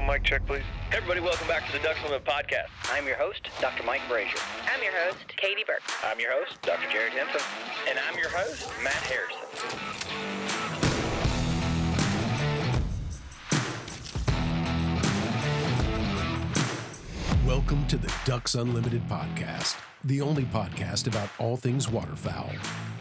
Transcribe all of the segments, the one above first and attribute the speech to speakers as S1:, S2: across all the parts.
S1: mic check, please.
S2: Hey everybody, welcome back to the Ducks Unlimited podcast.
S3: I'm your host, Dr. Mike Brasher.
S4: I'm your host, Katie Burke.
S2: I'm your host, Dr. Jared Henson.
S5: And I'm your host, Matt Harrison.
S6: Welcome to the Ducks Unlimited podcast, the only podcast about all things waterfowl.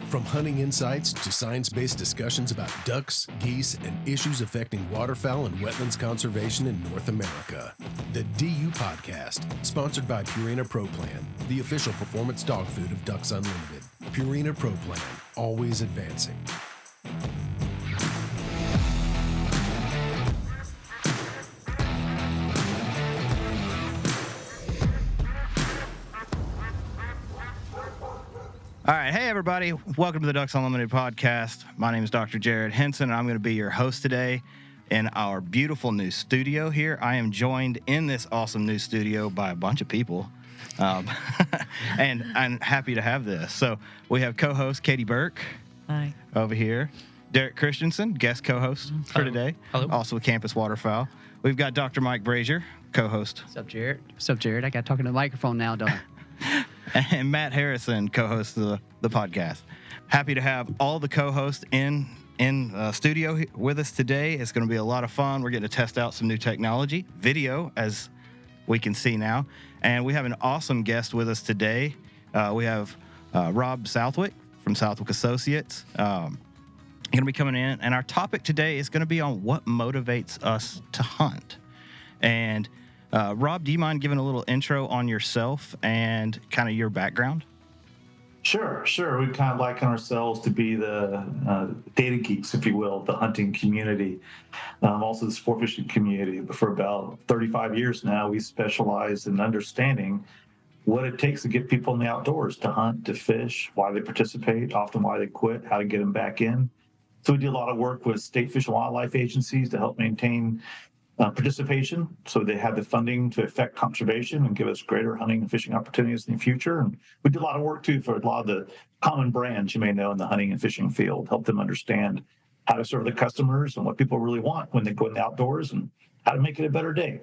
S6: From hunting insights to science-based discussions about ducks, geese, and issues affecting waterfowl and wetlands conservation in North America. The DU Podcast, sponsored by Purina Pro Plan, the official performance dog food of Ducks Unlimited. Purina Pro Plan, always advancing.
S7: All right. Hey, everybody. Welcome to the Ducks Unlimited podcast. My name is Dr. Jared Henson, and I'm going to be your host today in our beautiful new studio here. I am joined in this awesome new studio by a bunch of people, and I'm happy to have this. So we have co-host Katie Burke.
S8: Hi.
S7: Over here. Derek Christensen, guest co-host for today.
S8: Hello.
S7: Also with Campus Waterfowl. We've got Dr. Mike Brasher, co-host.
S8: What's up, Jared? What's up, Jared? I got talking to the microphone now, don't I?
S7: And Matt Harrison, co-host of the podcast. Happy to have all the co-hosts in studio with us today. It's going to be a lot of fun. We're getting to test out some new technology, video, as we can see now. And we have an awesome guest with us today. We have Rob Southwick from Southwick Associates. Going to be coming in. And our topic today is going to be on what motivates us to hunt. And Rob, do you mind giving a little intro on yourself and kind of your background?
S9: Sure. We kind of liken ourselves to be the data geeks, if you will, the hunting community, also the sport fishing community. But for about 35 years now, we specialize in understanding what it takes to get people in the outdoors, to hunt, to fish, why they participate, often why they quit, how to get them back in. So we do a lot of work with state fish and wildlife agencies to help maintain participation, so they have the funding to affect conservation and give us greater hunting and fishing opportunities in the future. And we do a lot of work too for a lot of the common brands you may know in the hunting and fishing field, help them understand how to serve the customers and what people really want when they go in the outdoors and how to make it a better day.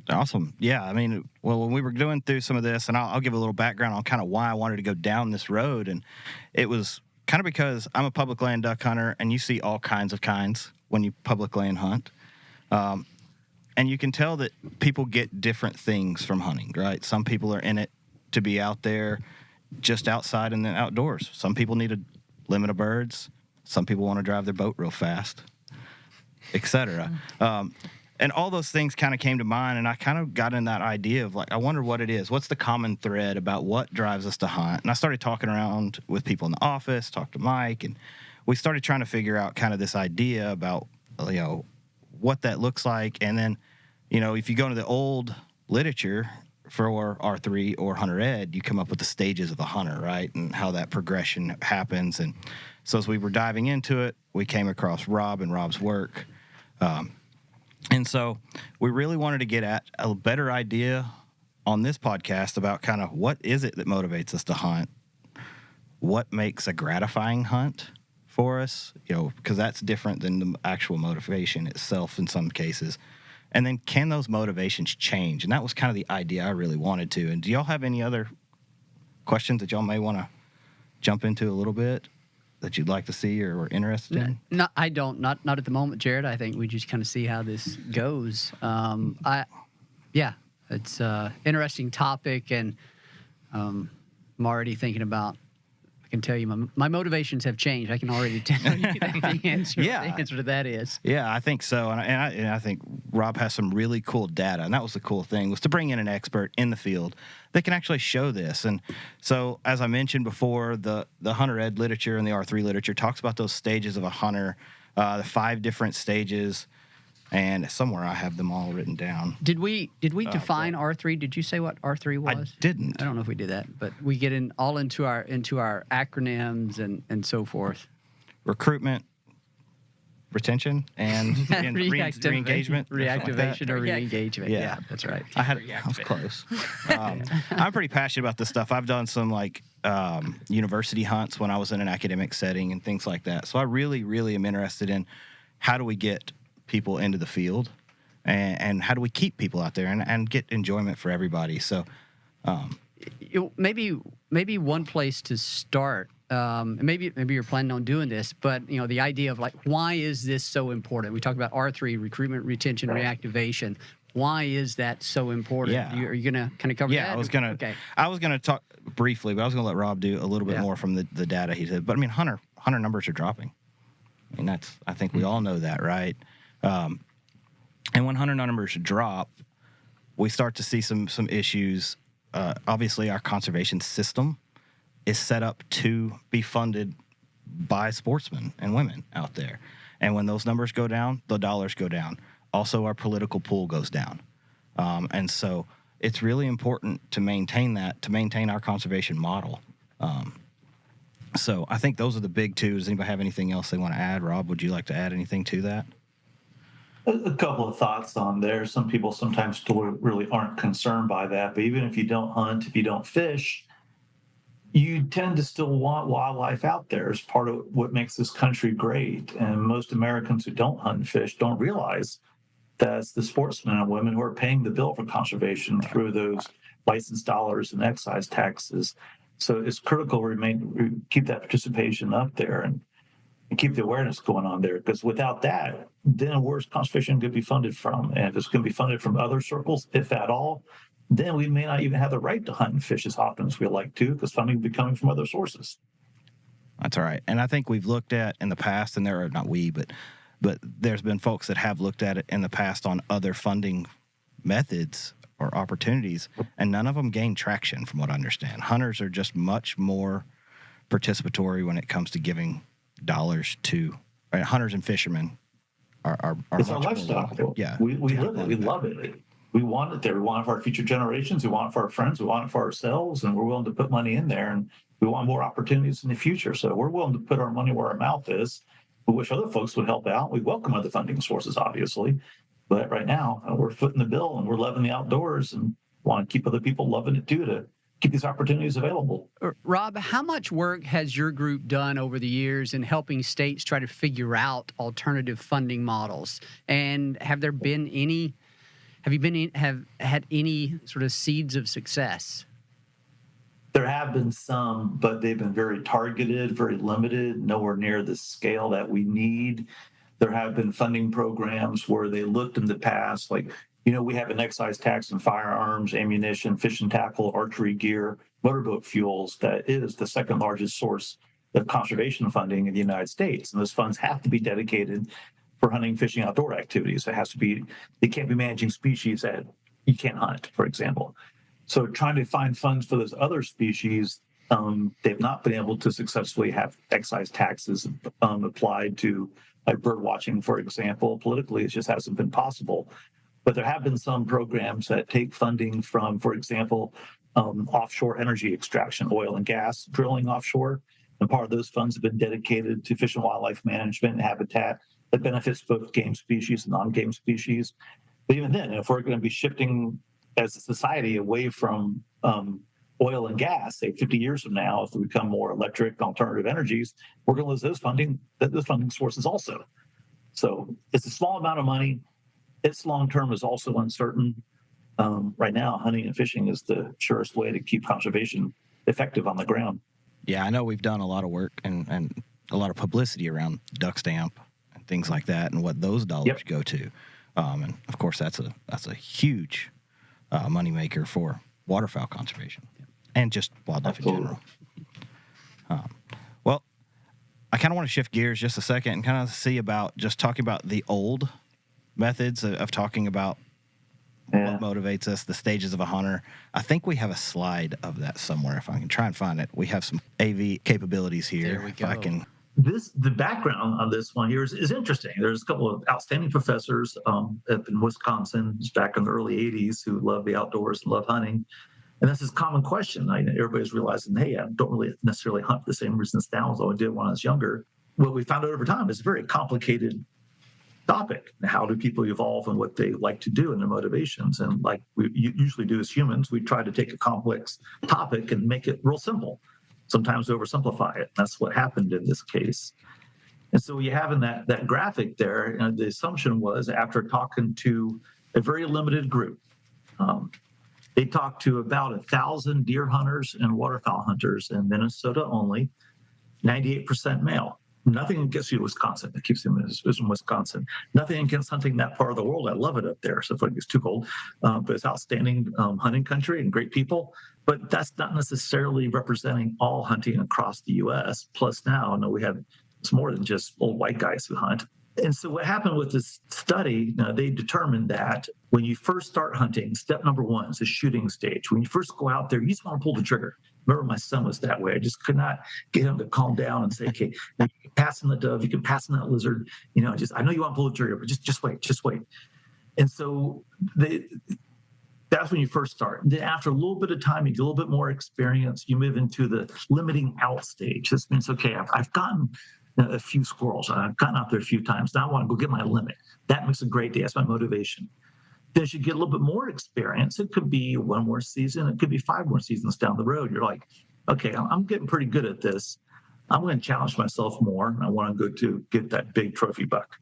S7: Awesome. Yeah. I mean, well, when we were going through some of this, and I'll give a little background on kind of why I wanted to go down this road. And it was kind of because I'm a public land duck hunter, and you see all kinds when you public land hunt. And you can tell that people get different things from hunting, right? Some people are in it to be out there just outside and then outdoors. Some people need a limit of birds. Some people want to drive their boat real fast, et cetera. And all those things kind of came to mind, and I kind of got in that idea of, like, I wonder what it is. What's the common thread about what drives us to hunt? And I started talking around with people in the office, talked to Mike, and we started trying to figure out kind of this idea about, what that looks like. And then, if you go into the old literature for R3 or Hunter Ed, you come up with the stages of the hunter, right? And how that progression happens. And so as we were diving into it, we came across Rob and Rob's work. And so we really wanted to get at a better idea on this podcast about kind of what is it that motivates us to hunt? What makes a gratifying hunt for us, because that's different than the actual motivation itself in some cases. And then can those motivations change? And that was kind of the idea I really wanted to. And do y'all have any other questions that y'all may want to jump into a little bit that you'd like to see or are interested in?
S8: No, I don't. Not at the moment, Jared. I think we just kind of see how this goes. It's an interesting topic, and I'm already thinking about, I can tell you my motivations have changed. I can already tell you that the answer to that is.
S7: Yeah, I think so. And I think Rob has some really cool data. And that was the cool thing, was to bring in an expert in the field that can actually show this. And so, as I mentioned before, the Hunter Ed literature and the R3 literature talks about those stages of a hunter, the 5 different stages. And somewhere I have them all written down.
S8: Did we define R3? Did you say what R3 was?
S7: I didn't.
S8: I don't know if we did that, but we get into our acronyms and so forth.
S7: Recruitment, retention, and re-engagement.
S8: Reactivation or re-engagement.
S7: Yeah,
S8: that's right.
S7: I was close. I'm pretty passionate about this stuff. I've done some university hunts when I was in an academic setting and things like that. So I really, really am interested in how do we get people into the field and how do we keep people out there and get enjoyment for everybody? So
S8: maybe one place to start. Maybe you're planning on doing this, but the idea of like, why is this so important? We talked about R3, recruitment, retention, reactivation. Why is that so important?
S7: Yeah.
S8: Are you going to kind of cover that?
S7: Yeah, I was gonna talk briefly, but I was gonna let Rob do a little bit more from the data he said. But I mean, hunter numbers are dropping. I mean, I think we all know that, right? And when hunter numbers drop, we start to see some issues. Obviously, our conservation system is set up to be funded by sportsmen and women out there. And when those numbers go down, the dollars go down. Also, our political pool goes down. And so it's really important to maintain our conservation model. So I think those are the big two. Does anybody have anything else they want to add? Rob, would you like to add anything to that?
S9: A couple of thoughts on there. Some people sometimes still really aren't concerned by that, but even if you don't hunt, if you don't fish, you tend to still want wildlife out there as part of what makes this country great. And most Americans who don't hunt and fish don't realize that's the sportsmen and women who are paying the bill for conservation through those license dollars and excise taxes. So it's critical to keep that participation up there and keep the awareness going on there, because without that, then where's conservation going to be funded from? And if it's going to be funded from other circles, if at all, then we may not even have the right to hunt and fish as often as we like to, because funding will be coming from other sources.
S7: That's all right. And I think we've looked at in the past, and but there's been folks that have looked at it in the past on other funding methods or opportunities, and none of them gain traction from what I understand. Hunters are just much more participatory when it comes to giving dollars to hunters and fishermen are
S9: it's our lifestyle.
S7: Yeah.
S9: We live it. We love it. We want it there. We want it for our future generations. We want it for our friends. We want it for ourselves, and we're willing to put money in there, and we want more opportunities in the future. So we're willing to put our money where our mouth is. We wish other folks would help out. We welcome other funding sources, obviously. But right now, we're footing the bill, and we're loving the outdoors, and want to keep other people loving it too, to keep these opportunities available.
S8: Rob, how much work has your group done over the years in helping states try to figure out alternative funding models? And have you had any sort of seeds of success?
S9: There have been some, but they've been very targeted, very limited, nowhere near the scale that we need. There have been funding programs where they looked in the past, like, we have an excise tax on firearms, ammunition, fishing tackle, archery gear, motorboat fuels. That is the second largest source of conservation funding in the United States. And those funds have to be dedicated for hunting, fishing, outdoor activities. They can't be managing species that you can't hunt, for example. So trying to find funds for those other species, they've not been able to successfully have excise taxes applied to, like, bird watching, for example. Politically, it just hasn't been possible. But there have been some programs that take funding from, for example, offshore energy extraction, oil and gas drilling offshore. And part of those funds have been dedicated to fish and wildlife management and habitat that benefits both game species and non-game species. But even then, if we're going to be shifting as a society away from oil and gas, say 50 years from now, if we become more electric, alternative energies, we're going to lose those funding sources also. So it's a small amount of money. Its long term is also uncertain. Right now, hunting and fishing is the surest way to keep conservation effective on the ground.
S7: Yeah, I know we've done a lot of work and a lot of publicity around duck stamp and things like that, and what those dollars go to. And of course, that's a huge moneymaker for waterfowl conservation and just wildlife in general. Well, I kind of want to shift gears just a second and kind of talking about the old methods of talking about what motivates us, the stages of a hunter. I think we have a slide of that somewhere. If I can try and find it, we have some AV capabilities here.
S8: There we go.
S7: If I can.
S9: The background on this one here is interesting. There's a couple of outstanding professors up in Wisconsin back in the early 80s who love the outdoors and love hunting. And that's this common question. Everybody's realizing, hey, I don't really necessarily hunt for the same reasons now as I did when I was younger. What we found out over time is a very complicated topic. How do people evolve and what they like to do and their motivations? And like we usually do as humans, we try to take a complex topic and make it real simple. Sometimes oversimplify it. That's what happened in this case. And so you have in that graphic there, the assumption was after talking to a very limited group, they talked to about 1,000 deer hunters and waterfowl hunters in Minnesota only, 98% male. Nothing against you, Wisconsin. It keeps them in Wisconsin. Nothing against hunting that part of the world. I love it up there. So if it gets too cold, but it's outstanding hunting country and great people. But that's not necessarily representing all hunting across the U.S. Plus now, it's more than just old white guys who hunt. And so what happened with this study, they determined that when you first start hunting, step number one is the shooting stage. When you first go out there, you just want to pull the trigger. Remember, my son was that way. I just could not get him to calm down and say, okay, now you can pass in the dove, you can pass in that lizard. I know you want to pull the trigger, but just wait. And so that's when you first start. Then after a little bit of time, you get a little bit more experience, you move into the limiting out stage. This means, okay, I've gotten a few squirrels. I've gotten out there a few times. Now I want to go get my limit. That makes a great day. That's my motivation. Then as you get a little bit more experience, it could be one more season. It could be 5 more seasons down the road. You're like, okay, I'm getting pretty good at this. I'm going to challenge myself more. I want to go to get that big trophy buck.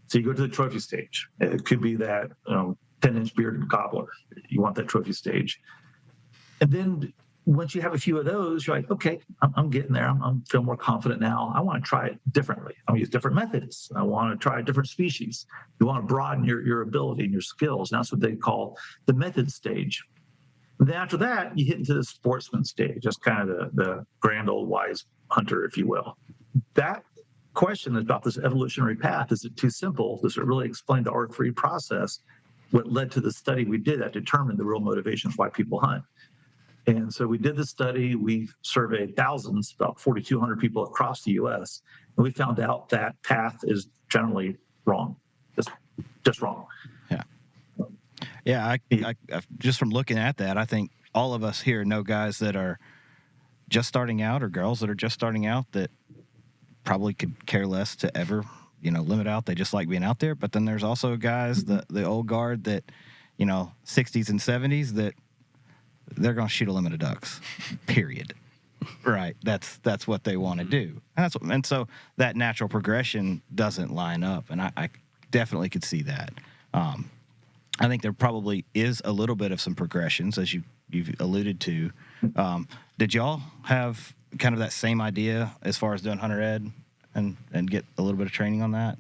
S9: So you go to the trophy stage. It could be that 10-inch bearded gobbler. You want that trophy stage. And then once you have a few of those, you're like, okay, I'm getting there. I'm feeling more confident now. I want to try it differently. I want to use different methods. I want to try a different species. You want to broaden your ability and your skills. And that's what they call the method stage. And then after that, you hit into the sportsman stage. That's kind of the grand old wise hunter, if you will. That question is about this evolutionary path. Is it too simple? Does it really explain the R3 process? What led to the study we did that determined the real motivations why people hunt. And so we did the study. We surveyed thousands, about 4,200 people across the U.S., and we found out that path is generally wrong, just wrong.
S7: Yeah. I just from looking at that, I think all of us here know guys that are just starting out or girls that are just starting out that probably could care less to ever, limit out. They just like being out there. But then there's also guys, the old guard that, 60s and 70s that they're going to shoot a limit of ducks, period. Right. That's what they want to do. And so that natural progression doesn't line up. And I definitely could see that. I think there probably is a little bit of some progressions, as you've alluded to. Did y'all have kind of that same idea as far as doing hunter ed and get a little bit of training on that?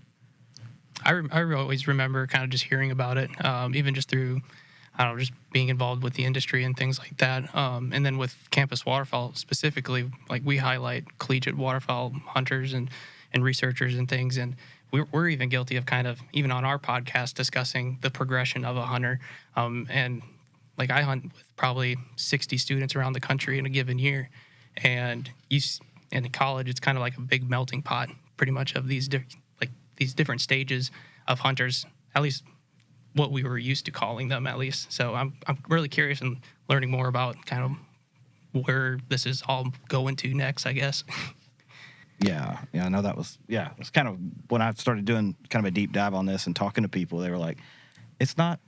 S1: I always remember kind of just hearing about it, even just through, just being involved with the industry and things like that. And then with Campus Waterfowl specifically, like we highlight collegiate waterfowl hunters and researchers and things. And we're even guilty of kind of, even on our podcast, discussing the progression of a hunter. And like I hunt with probably 60 students around the country in a given year. And in college, it's kind of like a big melting pot, pretty much, of these different stages of hunters, at least what we were used to calling them, at least. So I'm really curious and learning more about kind of where this is all going to next, I guess.
S7: Yeah, I know that was, it was kind of when I started doing kind of a deep dive on this and talking to people, they were like, it's not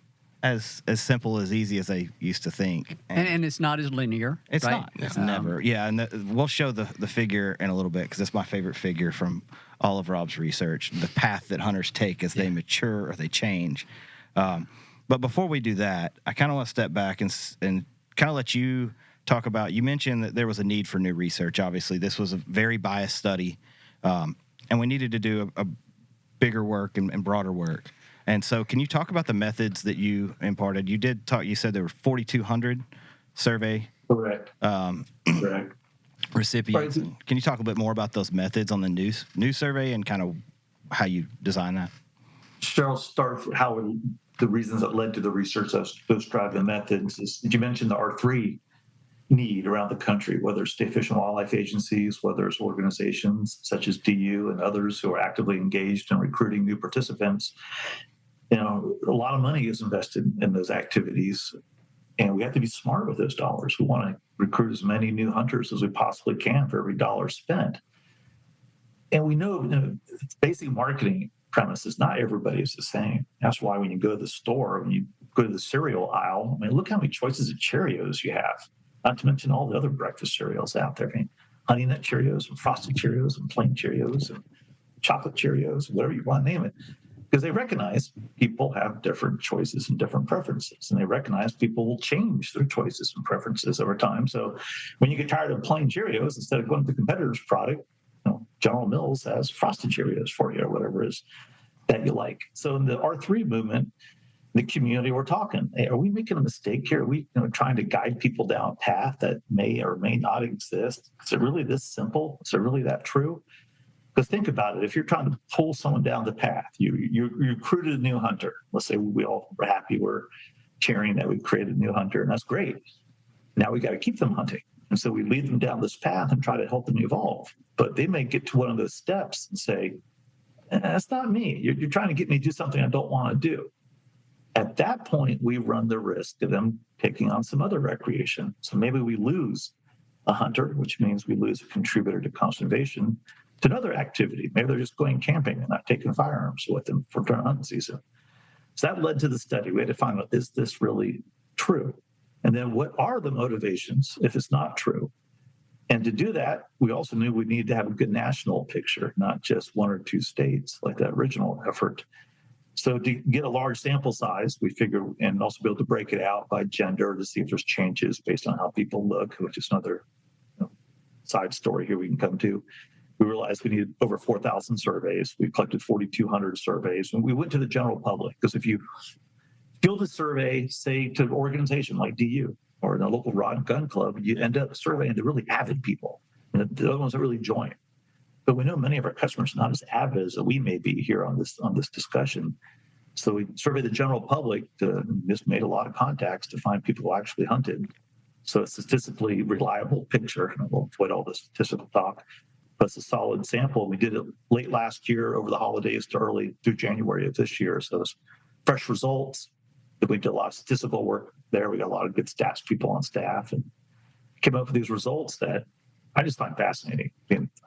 S7: as simple as easy as they used to think.
S8: And it's not as linear.
S7: It's
S8: right?
S7: not. It's never. Yeah, and we'll show the figure in a little bit because it's my favorite figure from all of Rob's research, the path that hunters take as they mature or they change. But before we do that, I kind of want to step back and kind of let you talk about, you mentioned that there was a need for new research. Obviously, this was a very biased study, and we needed to do a bigger work and broader work. And so can you talk about the methods that you imparted? You said there were 4,200 survey
S9: Correct.
S7: recipients.
S9: Right.
S7: Can you talk a bit more about those methods on the new survey and kind of how you design that?
S9: Sure, I'll start with the reasons that led to the research those drive the methods. Did you mention the R3 need around the country, whether it's state fish and wildlife agencies, whether it's organizations such as DU and others who are actively engaged in recruiting new participants? A lot of money is invested in those activities, and we have to be smart with those dollars. We want to recruit as many new hunters as we possibly can for every dollar spent. And we know, basic marketing premises, not everybody is the same. That's why when you go to the store, when you go to the cereal aisle, look how many choices of Cheerios you have, not to mention all the other breakfast cereals out there. Honey Nut Cheerios and Frosted Cheerios and plain Cheerios and chocolate Cheerios, whatever you want to name it, because they recognize people have different choices and different preferences, and they recognize people will change their choices and preferences over time. So when you get tired of plain Cheerios, instead of going to the competitor's product, General Mills has frosted Cheerios for you or whatever it is that you like. So in the R3 movement, the community, we're talking, hey, are we making a mistake here? Are we trying to guide people down a path that may or may not exist? Is it really this simple? Is it really that true? Because think about it. If you're trying to pull someone down the path, you recruited a new hunter. Let's say we all were happy, we're cheering that we created a new hunter, and that's great. Now we got to keep them hunting. And so we lead them down this path and try to help them evolve. But they may get to one of those steps and say, that's not me. You're trying to get me to do something I don't want to do. At that point, we run the risk of them taking on some other recreation. So maybe we lose a hunter, which means we lose a contributor to conservation, to another activity. Maybe they're just going camping and not taking firearms with them for during hunting season. So that led to the study. We had to find out, is this really true? And then what are the motivations if it's not true? And to do that, we also knew we needed to have a good national picture, not just one or two states like that original effort. So to get a large sample size, we figured, and also be able to break it out by gender to see if there's changes based on how people look, which is another side story here we can come to. We realized we needed over 4,000 surveys. We collected 4,200 surveys, and we went to the general public, because if you field a survey, say, to an organization like DU or a local rod and gun club, you end up surveying the really avid people, and the ones that really join. But we know many of our customers are not as avid as we may be here on this discussion. So we surveyed the general public, just made a lot of contacts to find people who actually hunted. So it's a statistically reliable picture, and we'll avoid all the statistical talk, but it's a solid sample. We did it late last year over the holidays to early through January of this year. So it's fresh results. We did a lot of statistical work there. We got a lot of good stats people on staff, and came up with these results that I just find fascinating.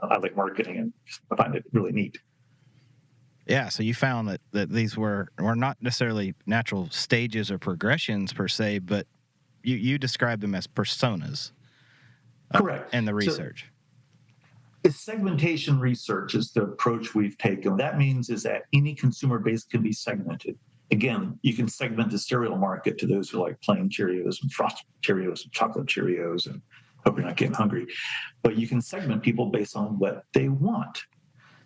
S9: I like marketing, and I find it really neat.
S7: Yeah, so you found that these were not necessarily natural stages or progressions per se, but you described them as personas.
S9: Correct.
S7: And the research.
S9: It's segmentation research is the approach we've taken. What that means is that any consumer base can be segmented. Again, you can segment the cereal market to those who like plain Cheerios and frosted Cheerios and chocolate Cheerios, and hope you're not getting hungry. But you can segment people based on what they want.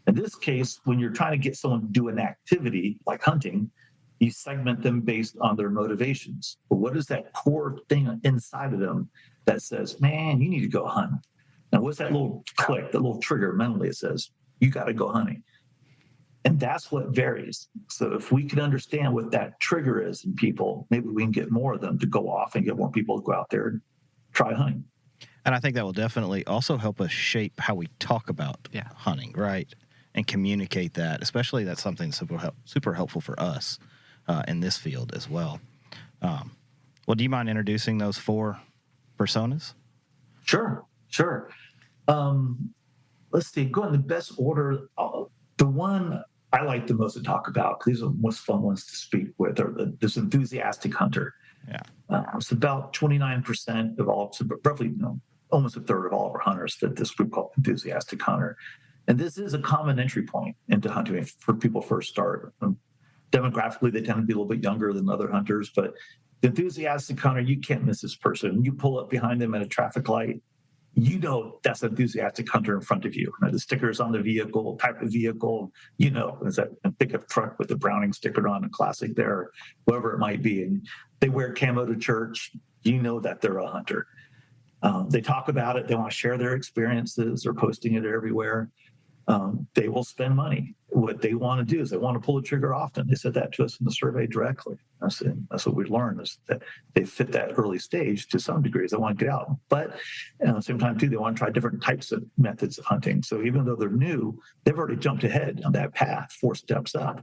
S9: In this case, when you're trying to get someone to do an activity like hunting, you segment them based on their motivations. But what is that core thing inside of them that says, man, you need to go hunt? Now, what's that little click, that little trigger mentally that says, you got to go hunting? And that's what varies. So if we can understand what that trigger is in people, maybe we can get more of them to go off and get more people to go out there and try hunting.
S7: And I think that will definitely also help us shape how we talk about hunting, right? And communicate that, especially that's something super helpful for us in this field as well. Well, do you mind introducing those 4 personas?
S9: Sure. Let's see, go in the best order. The one I like the most to talk about, because these are the most fun ones to speak with, are this enthusiastic hunter.
S7: Yeah.
S9: It's about 29% of all, so roughly almost a third of all of our hunters fit this group called enthusiastic hunter. And this is a common entry point into hunting for people first start. Demographically, they tend to be a little bit younger than other hunters, but the enthusiastic hunter, you can't miss this person. When you pull up behind them at a traffic light, you know that's an enthusiastic hunter in front of you. The stickers on the vehicle, type of vehicle, is that a pickup truck with the Browning sticker on, a classic there, whatever it might be. And they wear camo to church, you know that they're a hunter. They talk about it. They want to share their experiences. They're posting it everywhere. They will spend money. What they want to do is they want to pull the trigger often. They said that to us in the survey directly. That's what we learned, is that they fit that early stage to some degrees. They want to get out. But at the same time, too, they want to try different types of methods of hunting. So even though they're new, they've already jumped ahead on that path 4 steps up,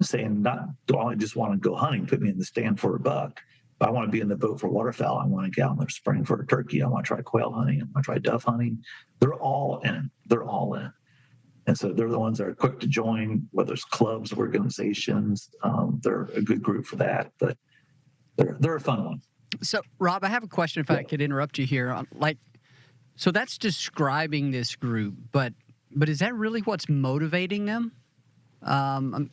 S9: saying, not do I just want to go hunting, put me in the stand for a buck. But I want to be in the boat for waterfowl. I want to get out there spraying for a turkey. I want to try quail hunting. I want to try dove hunting. They're all in. And so they're the ones that are quick to join, whether it's clubs, organizations. They're a good group for that, but they're a fun one.
S8: So, Rob, I have a question if I could interrupt you here. So that's describing this group, but But is that really what's motivating them? I'm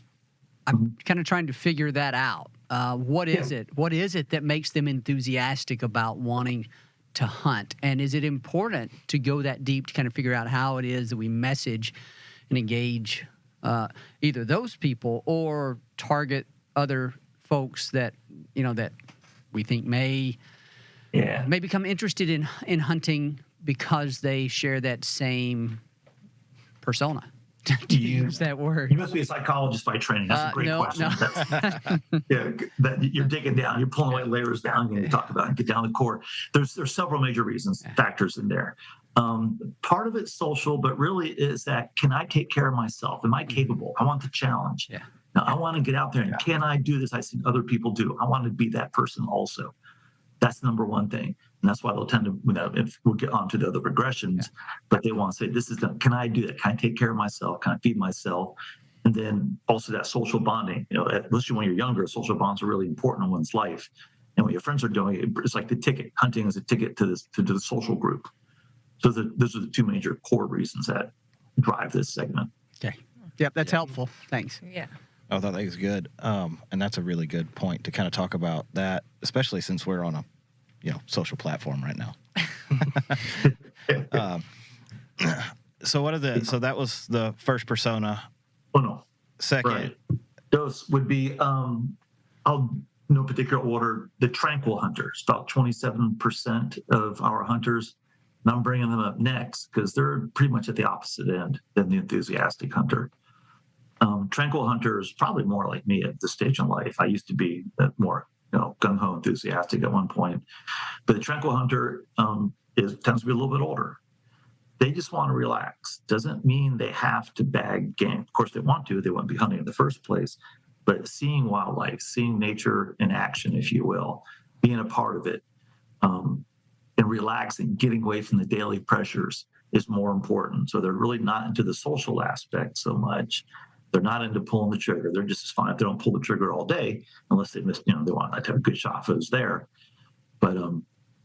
S8: kind of trying to figure that out. What is it? What is it that makes them enthusiastic about wanting to hunt? And is it important to go that deep to kind of figure out how it is that we message and engage either those people or target other folks that that we think may become interested in hunting because they share that same persona? To use that word.
S9: You must be a psychologist by training. That's a great question.
S8: No.
S9: That you're digging down, you're pulling away layers down, and you talk about and get down to the core. There's several major reasons, factors in there. Part of it's social, but really is that, can I take care of myself? Am I capable? I want the challenge.
S8: Yeah.
S9: Now, I want to get out there and can I do this? I see other people do. I want to be that person also. That's the number one thing. And that's why they'll tend to, if we'll get on to the other progressions, but they want to say, this is the, can I do that? Can I take care of myself? Can I feed myself? And then also that social bonding, especially when you're younger, social bonds are really important in one's life. And when your friends are doing it, it's like the ticket. Hunting is a ticket to the social group. So those are the two major core reasons that drive this segment.
S8: Okay. Yep, that's helpful. Thanks.
S4: Yeah.
S7: I thought that was good. And that's a really good point to kind of talk about that, especially since we're on a social platform right now. So that was the first persona.
S9: Oh, no.
S7: Second.
S9: Right. Those would be, no particular order, the tranquil hunters, about 27% of our hunters. And I'm bringing them up next because they're pretty much at the opposite end than the enthusiastic hunter. Tranquil hunter is probably more like me at this stage in life. I used to be more, gung-ho enthusiastic at one point. But the tranquil hunter tends to be a little bit older. They just want to relax. Doesn't mean they have to bag game. Of course, they want to. They wouldn't be hunting in the first place. But seeing wildlife, seeing nature in action, if you will, being a part of it, and relaxing, getting away from the daily pressures is more important. So they're really not into the social aspect so much. They're not into pulling the trigger. They're just as fine if they don't pull the trigger all day, unless they miss, they want to have a good shot if it was there. But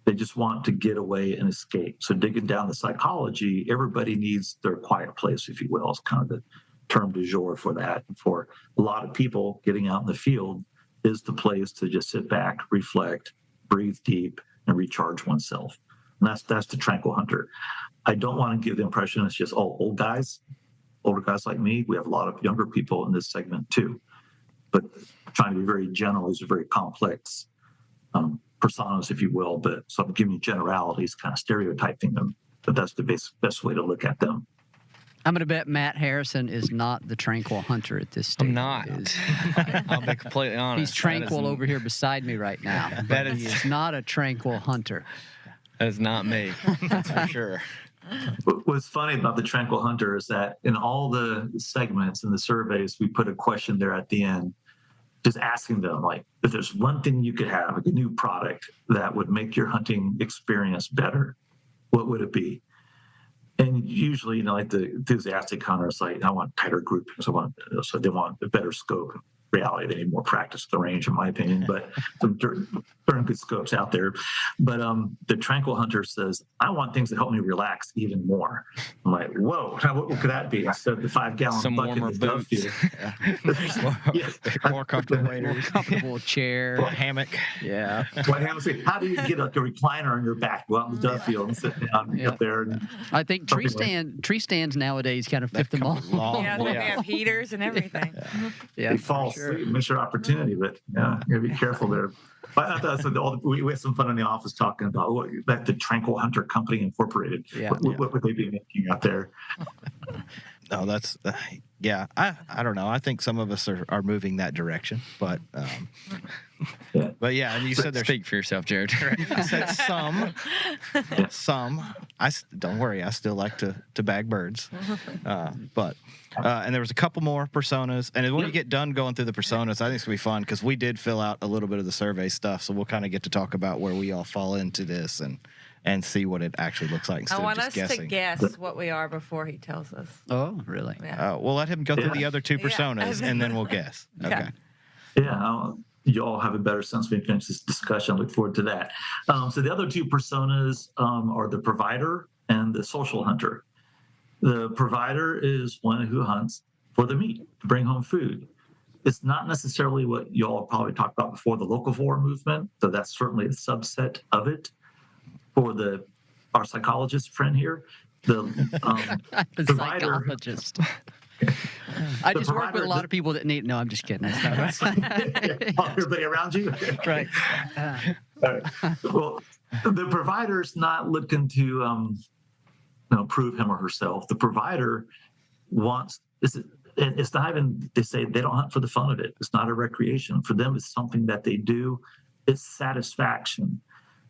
S9: they just want to get away and escape. So digging down the psychology, everybody needs their quiet place, if you will, is kind of the term du jour for that. And for a lot of people, getting out in the field is the place to just sit back, reflect, breathe deep, and recharge oneself. And that's the tranquil hunter. I don't want to give the impression it's just all old guys. Older guys like me, we have a lot of younger people in this segment too. But trying to be very general, these are very complex personas, if you will. But so I'm giving you generalities, kind of stereotyping them. But that's the best way to look at them.
S8: I'm going to bet Matt Harrison is not the tranquil hunter at this stage.
S5: I'm not. I'll be completely honest.
S8: He's tranquil over here beside me right now. But he is not a tranquil hunter.
S5: That is not me. That's for sure.
S9: What's funny about the tranquil hunter is that in all the segments and the surveys, we put a question there at the end, just asking them, like, if there's one thing you could have, like a new product that would make your hunting experience better, what would it be? And usually, like the enthusiastic hunters, like, I want tighter groupings. So they want a better scope. In reality, they need more practice at the range, in my opinion, but some darn good scopes out there. But the tranquil hunter says, I want things that help me relax even more. I'm like, whoa, what could that be? Instead of the 5-gallon
S5: Some
S9: bucket
S5: warmer
S9: of dove
S5: boots.
S9: feeder.
S7: More comfortable
S8: More comfortable chair.
S7: hammock.
S8: Yeah.
S9: How do you get a recliner on your back, go out in the dove field and sit down up there? And
S8: I think tree stands nowadays kind of fit them all.
S4: Yeah, they have heaters and everything.
S8: Yeah,
S9: they fall asleep, miss your opportunity, but you gotta be careful there. I thought we had some fun in the office talking about that the Tranquil Hunter Company Incorporated. What would they be making out there?
S7: No, that's I don't know. I think some of us are moving that direction, but but yeah. And you said there's
S5: Speak for yourself, Jared.
S7: I said some. Don't worry. I still like to bag birds, but and there was a couple more personas. And when you get done going through the personas, I think it's gonna be fun because we did fill out a little bit of the survey stuff, so we'll kind of get to talk about where we all fall into this and see what it actually looks like instead
S4: I want
S7: of
S4: us
S7: just guessing.
S4: to guess what we are before he tells us.
S8: Oh, really?
S4: Yeah.
S7: We'll let him go through the other two personas, and then we'll guess. Okay.
S9: Yeah, you all have a better sense when we finish this discussion. I look forward to that. So the other two personas are the provider and the social hunter. The provider is one who hunts for the meat to bring home food. It's not necessarily what you all probably talked about before, the locavore movement, so that's certainly a subset of it. For our psychologist friend here, the provider,
S8: psychologist. I just work with a lot of people that need. No, I'm just kidding. That's not right.
S9: Everybody around you,
S8: Right.
S9: All right. Well, the provider's not looking to prove him or herself. The provider wants. It's not even. They say they don't hunt for the fun of it. It's not a recreation for them. It's something that they do. It's satisfaction.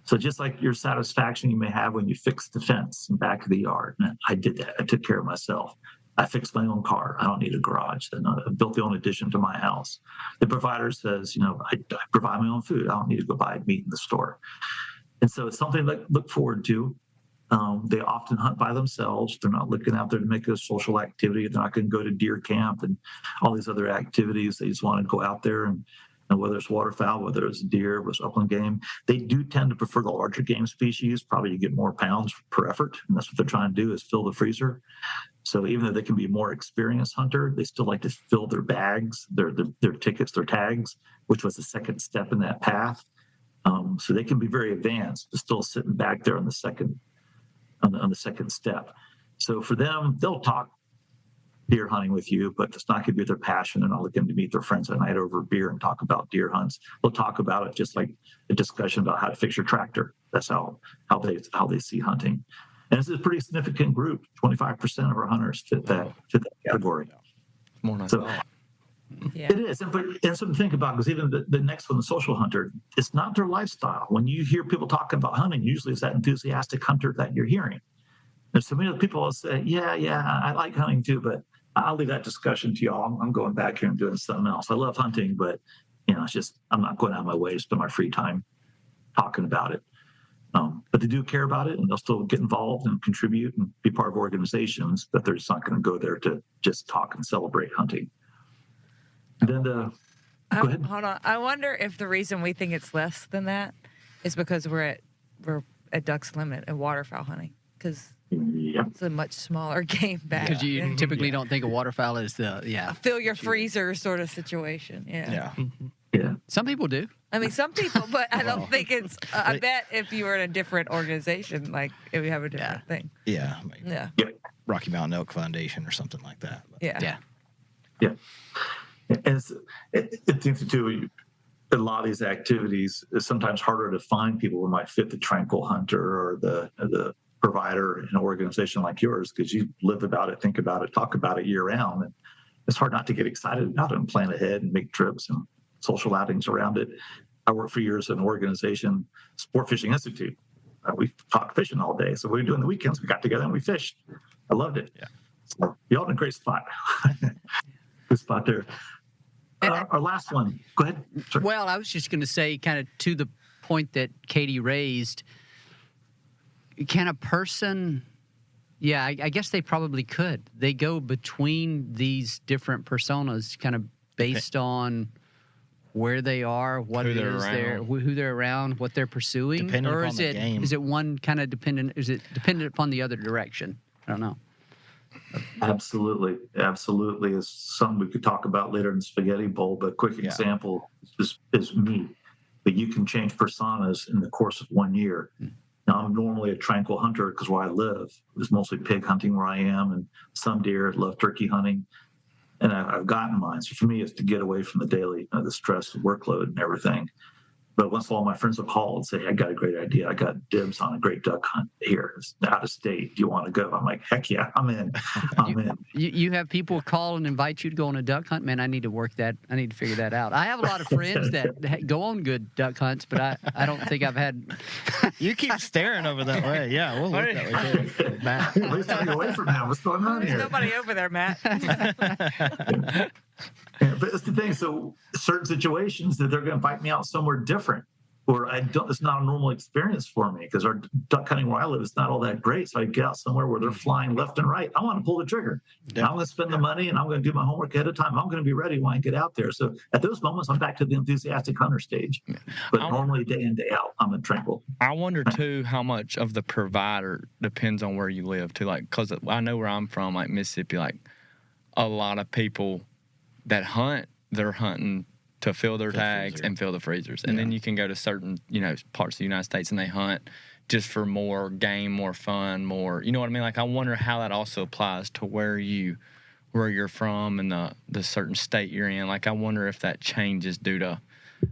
S9: So just like your satisfaction you may have when you fix the fence in the back of the yard. And I did that. I took care of myself. I fixed my own car. I don't need a garage. I built the own addition to my house. The provider says, I provide my own food. I don't need to go buy meat in the store. And so it's something to look forward to. They often hunt by themselves. They're not looking out there to make a social activity. They're not going to go to deer camp and all these other activities. They just want to go out there and whether it's waterfowl, whether it's deer, whether it's upland game, they do tend to prefer the larger game species. Probably you get more pounds per effort, and that's what they're trying to do is fill the freezer. So even though they can be a more experienced hunter, they still like to fill their bags, their tickets, their tags, which was the second step in that path. So they can be very advanced, but still sitting back there on the second step. So for them, they'll talk deer hunting with you, but it's not going to be their passion. They're not looking to meet their friends at night over beer and talk about deer hunts. They'll talk about it just like a discussion about how to fix your tractor. That's how they see hunting. And it's a pretty significant group. 25% of our hunters fit that category.
S5: More than
S9: so,
S4: Yeah.
S9: It is. And something to think about, because even the next one, the social hunter, it's not their lifestyle. When you hear people talking about hunting, usually it's that enthusiastic hunter that you're hearing. There's so many other people will say, yeah, I like hunting too, but I'll leave that discussion to y'all. I'm going back here and doing something else. I love hunting, but it's just, I'm not going out of my way to spend my free time talking about it. But they do care about it, and they'll still get involved and contribute and be part of organizations, but they're just not going to go there to just talk and celebrate hunting. And then go ahead.
S4: Hold on. I wonder if the reason we think it's less than that is because we're at Duck's Limit at waterfowl hunting, because it's a much smaller game bag.
S8: Because you typically don't think of waterfowl as
S4: fill your freezer sort of situation. Yeah.
S8: Some people do.
S4: I mean, some people, but I don't think it's. I bet if you were in a different organization, like it would have a different thing.
S7: Yeah.
S4: Yeah.
S7: Rocky Mountain Elk Foundation or something like that. But.
S4: Yeah.
S9: And it's interesting too. A lot of these activities is sometimes harder to find people who might fit the tranquil hunter or the provider in an organization like yours, because you live about it, think about it, talk about it year round, and it's hard not to get excited about it and plan ahead and make trips and social outings around it. I worked for years in an organization, Sport Fishing Institute. We talked fishing all day, so what we were doing the weekends, we got together and we fished. I loved it. Yeah, so y'all in a great spot. Good spot there. Our last one. Go ahead. Sorry.
S8: Well, I was just going to say, kind of to the point that Katie raised, can a person, I guess they probably could. They go between these different personas kind of based on where they are, what it is who they're around, what they're pursuing.
S7: Depending
S8: or
S7: upon
S8: is
S7: the
S8: it
S7: game.
S8: is it one kind of dependent? Is it dependent upon the other direction? I don't know.
S9: Absolutely. Is something we could talk about later in the spaghetti bowl, but quick example is me. But you can change personas in the course of 1 year. Now, I'm normally a tranquil hunter because where I live is mostly pig hunting where I am, and some deer, love turkey hunting. And I've gotten mine. So for me, it's to get away from the daily, the stress, the workload and everything. But once in a while, my friends will call and say, hey, I got a great idea. I got dibs on a great duck hunt here. It's out of state. Do you want to go? I'm like, heck yeah, I'm in.
S8: You have people call and invite you to go on a duck hunt? Man, I need to work that. I need to figure that out. I have a lot of friends that go on good duck hunts, but I don't think I've had.
S7: You keep staring over that way. Yeah, we'll look that way too. Matt.
S9: Please take away from now. What's going on
S4: There's
S9: here?
S4: nobody over there, Matt.
S9: But it's the thing. So certain situations that they're going to invite me out somewhere different. or it's not a normal experience for me because our duck hunting where I live is not all that great. So I get out somewhere where they're flying left and right. I want to pull the trigger.
S7: Yeah.
S9: I'm going to spend the money and I'm going to do my homework ahead of time. I'm going to be ready when I get out there. So at those moments, I'm back to the enthusiastic hunter stage. But normally day in, day out, I'm in tranquil.
S5: I wonder too how much of the provider depends on where you live too. Like, cause I know where I'm from, like Mississippi, like a lot of people that hunt, they're hunting to fill their tags and fill the freezers. And then you can go to certain, parts of the United States and they hunt just for more game, more fun, more, you know what I mean? Like, I wonder how that also applies to where you're from and the certain state you're in. Like, I wonder if that changes due to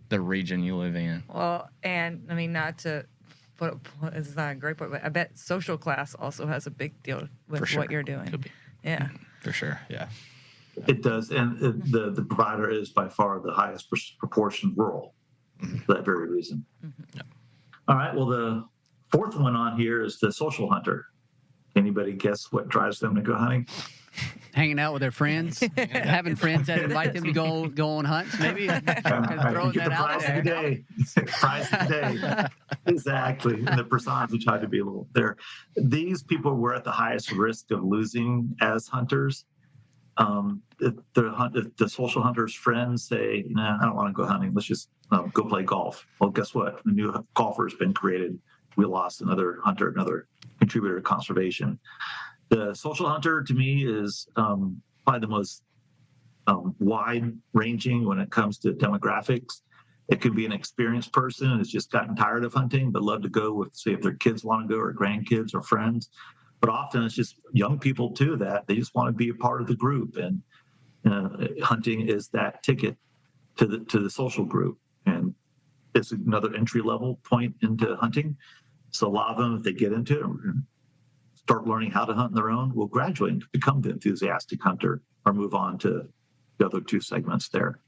S5: the region you live in.
S4: Well, and I mean, not to put it's not a great point, but I bet social class also has a big deal with what you're doing.
S1: Could be.
S4: Yeah.
S7: For sure. Yeah.
S9: It does. And the provider is by far the highest proportion rural for that very reason.
S1: Yep.
S9: All right. Well, the fourth one on here is the social hunter. Anybody guess what drives them to go hunting?
S8: Hanging out with their friends, having friends that invite them to go on hunts, maybe.
S9: You get the prize of the day. Prize of the day. Exactly. And the personas we try to be a little there. These people were at the highest risk of losing as hunters. If the social hunter's friends say, "Nah, I don't want to go hunting. Let's just go play golf." Well, guess what? A new golfer has been created. We lost another hunter, another contributor to conservation. The social hunter, to me, is probably the most wide-ranging when it comes to demographics. It could be an experienced person who's just gotten tired of hunting but love to go with, say, if their kids want to go or grandkids or friends. But often it's just young people, too, that they just want to be a part of the group. And hunting is that ticket to the social group. And it's another entry-level point into hunting. So a lot of them, if they get into it, start learning how to hunt on their own, will graduate and become the enthusiastic hunter or move on to the other two segments there.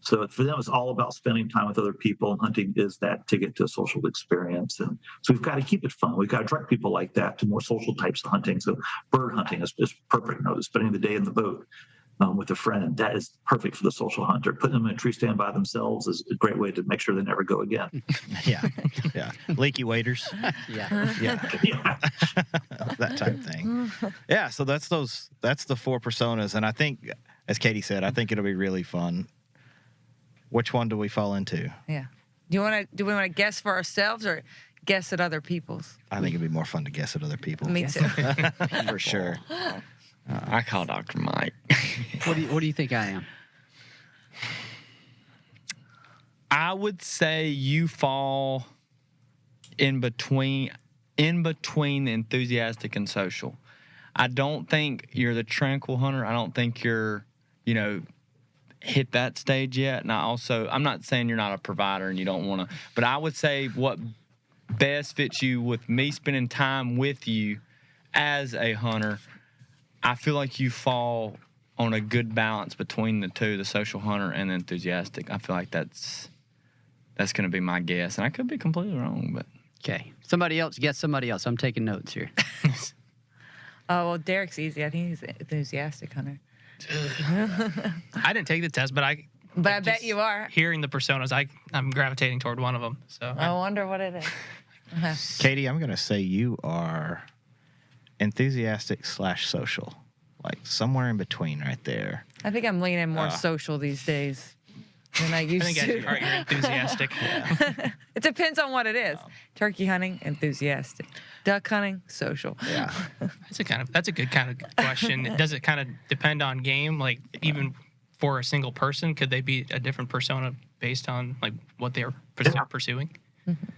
S9: So for them, it's all about spending time with other people. And hunting is that ticket to a social experience. And so we've got to keep it fun. We've got to direct people like that to more social types of hunting. So bird hunting is just perfect. Spending the day in the boat with a friend, that is perfect for the social hunter. Putting them in a tree stand by themselves is a great way to make sure they never go again.
S7: Yeah. Leaky waders.
S8: Yeah.
S7: That type of thing. Yeah. So that's the four personas. And I think, as Katie said, I think it'll be really fun. Which one do we fall into?
S4: Yeah. Do we want to guess for ourselves or guess at other people's?
S7: I think it'd be more fun to guess at other people.
S4: Me too.
S7: For sure.
S5: I call Dr. Mike.
S8: What do you think I am?
S5: I would say you fall in between the enthusiastic and social. I don't think you're the tranquil hunter. I don't think you're, hit that stage yet. And I'm not saying you're not a provider and you don't want to, but I would say what best fits you with me spending time with you as a hunter, I feel like you fall on a good balance between the two, the social hunter and the enthusiastic. I feel like that's going to be my guess. And I could be completely wrong, but.
S8: Okay. Somebody else, guess somebody else. I'm taking notes here.
S4: Oh, well, Derek's easy. I think he's an enthusiastic hunter.
S1: I didn't take the test, but I
S4: bet you are.
S1: Hearing the personas, I'm gravitating toward one of them. So
S4: I wonder what it is.
S7: Katie, I'm going to say you are enthusiastic / social, like somewhere in between right there.
S4: I think I'm leaning more social these days than I used
S1: I think
S4: to.
S1: you're enthusiastic.
S4: It depends on what it is. Turkey hunting, enthusiastic. Duck hunting, social.
S7: Yeah.
S1: That's a good kind of question. Does it kind of depend on game? Like even for a single person, could they be a different persona based on like what they're pursuing?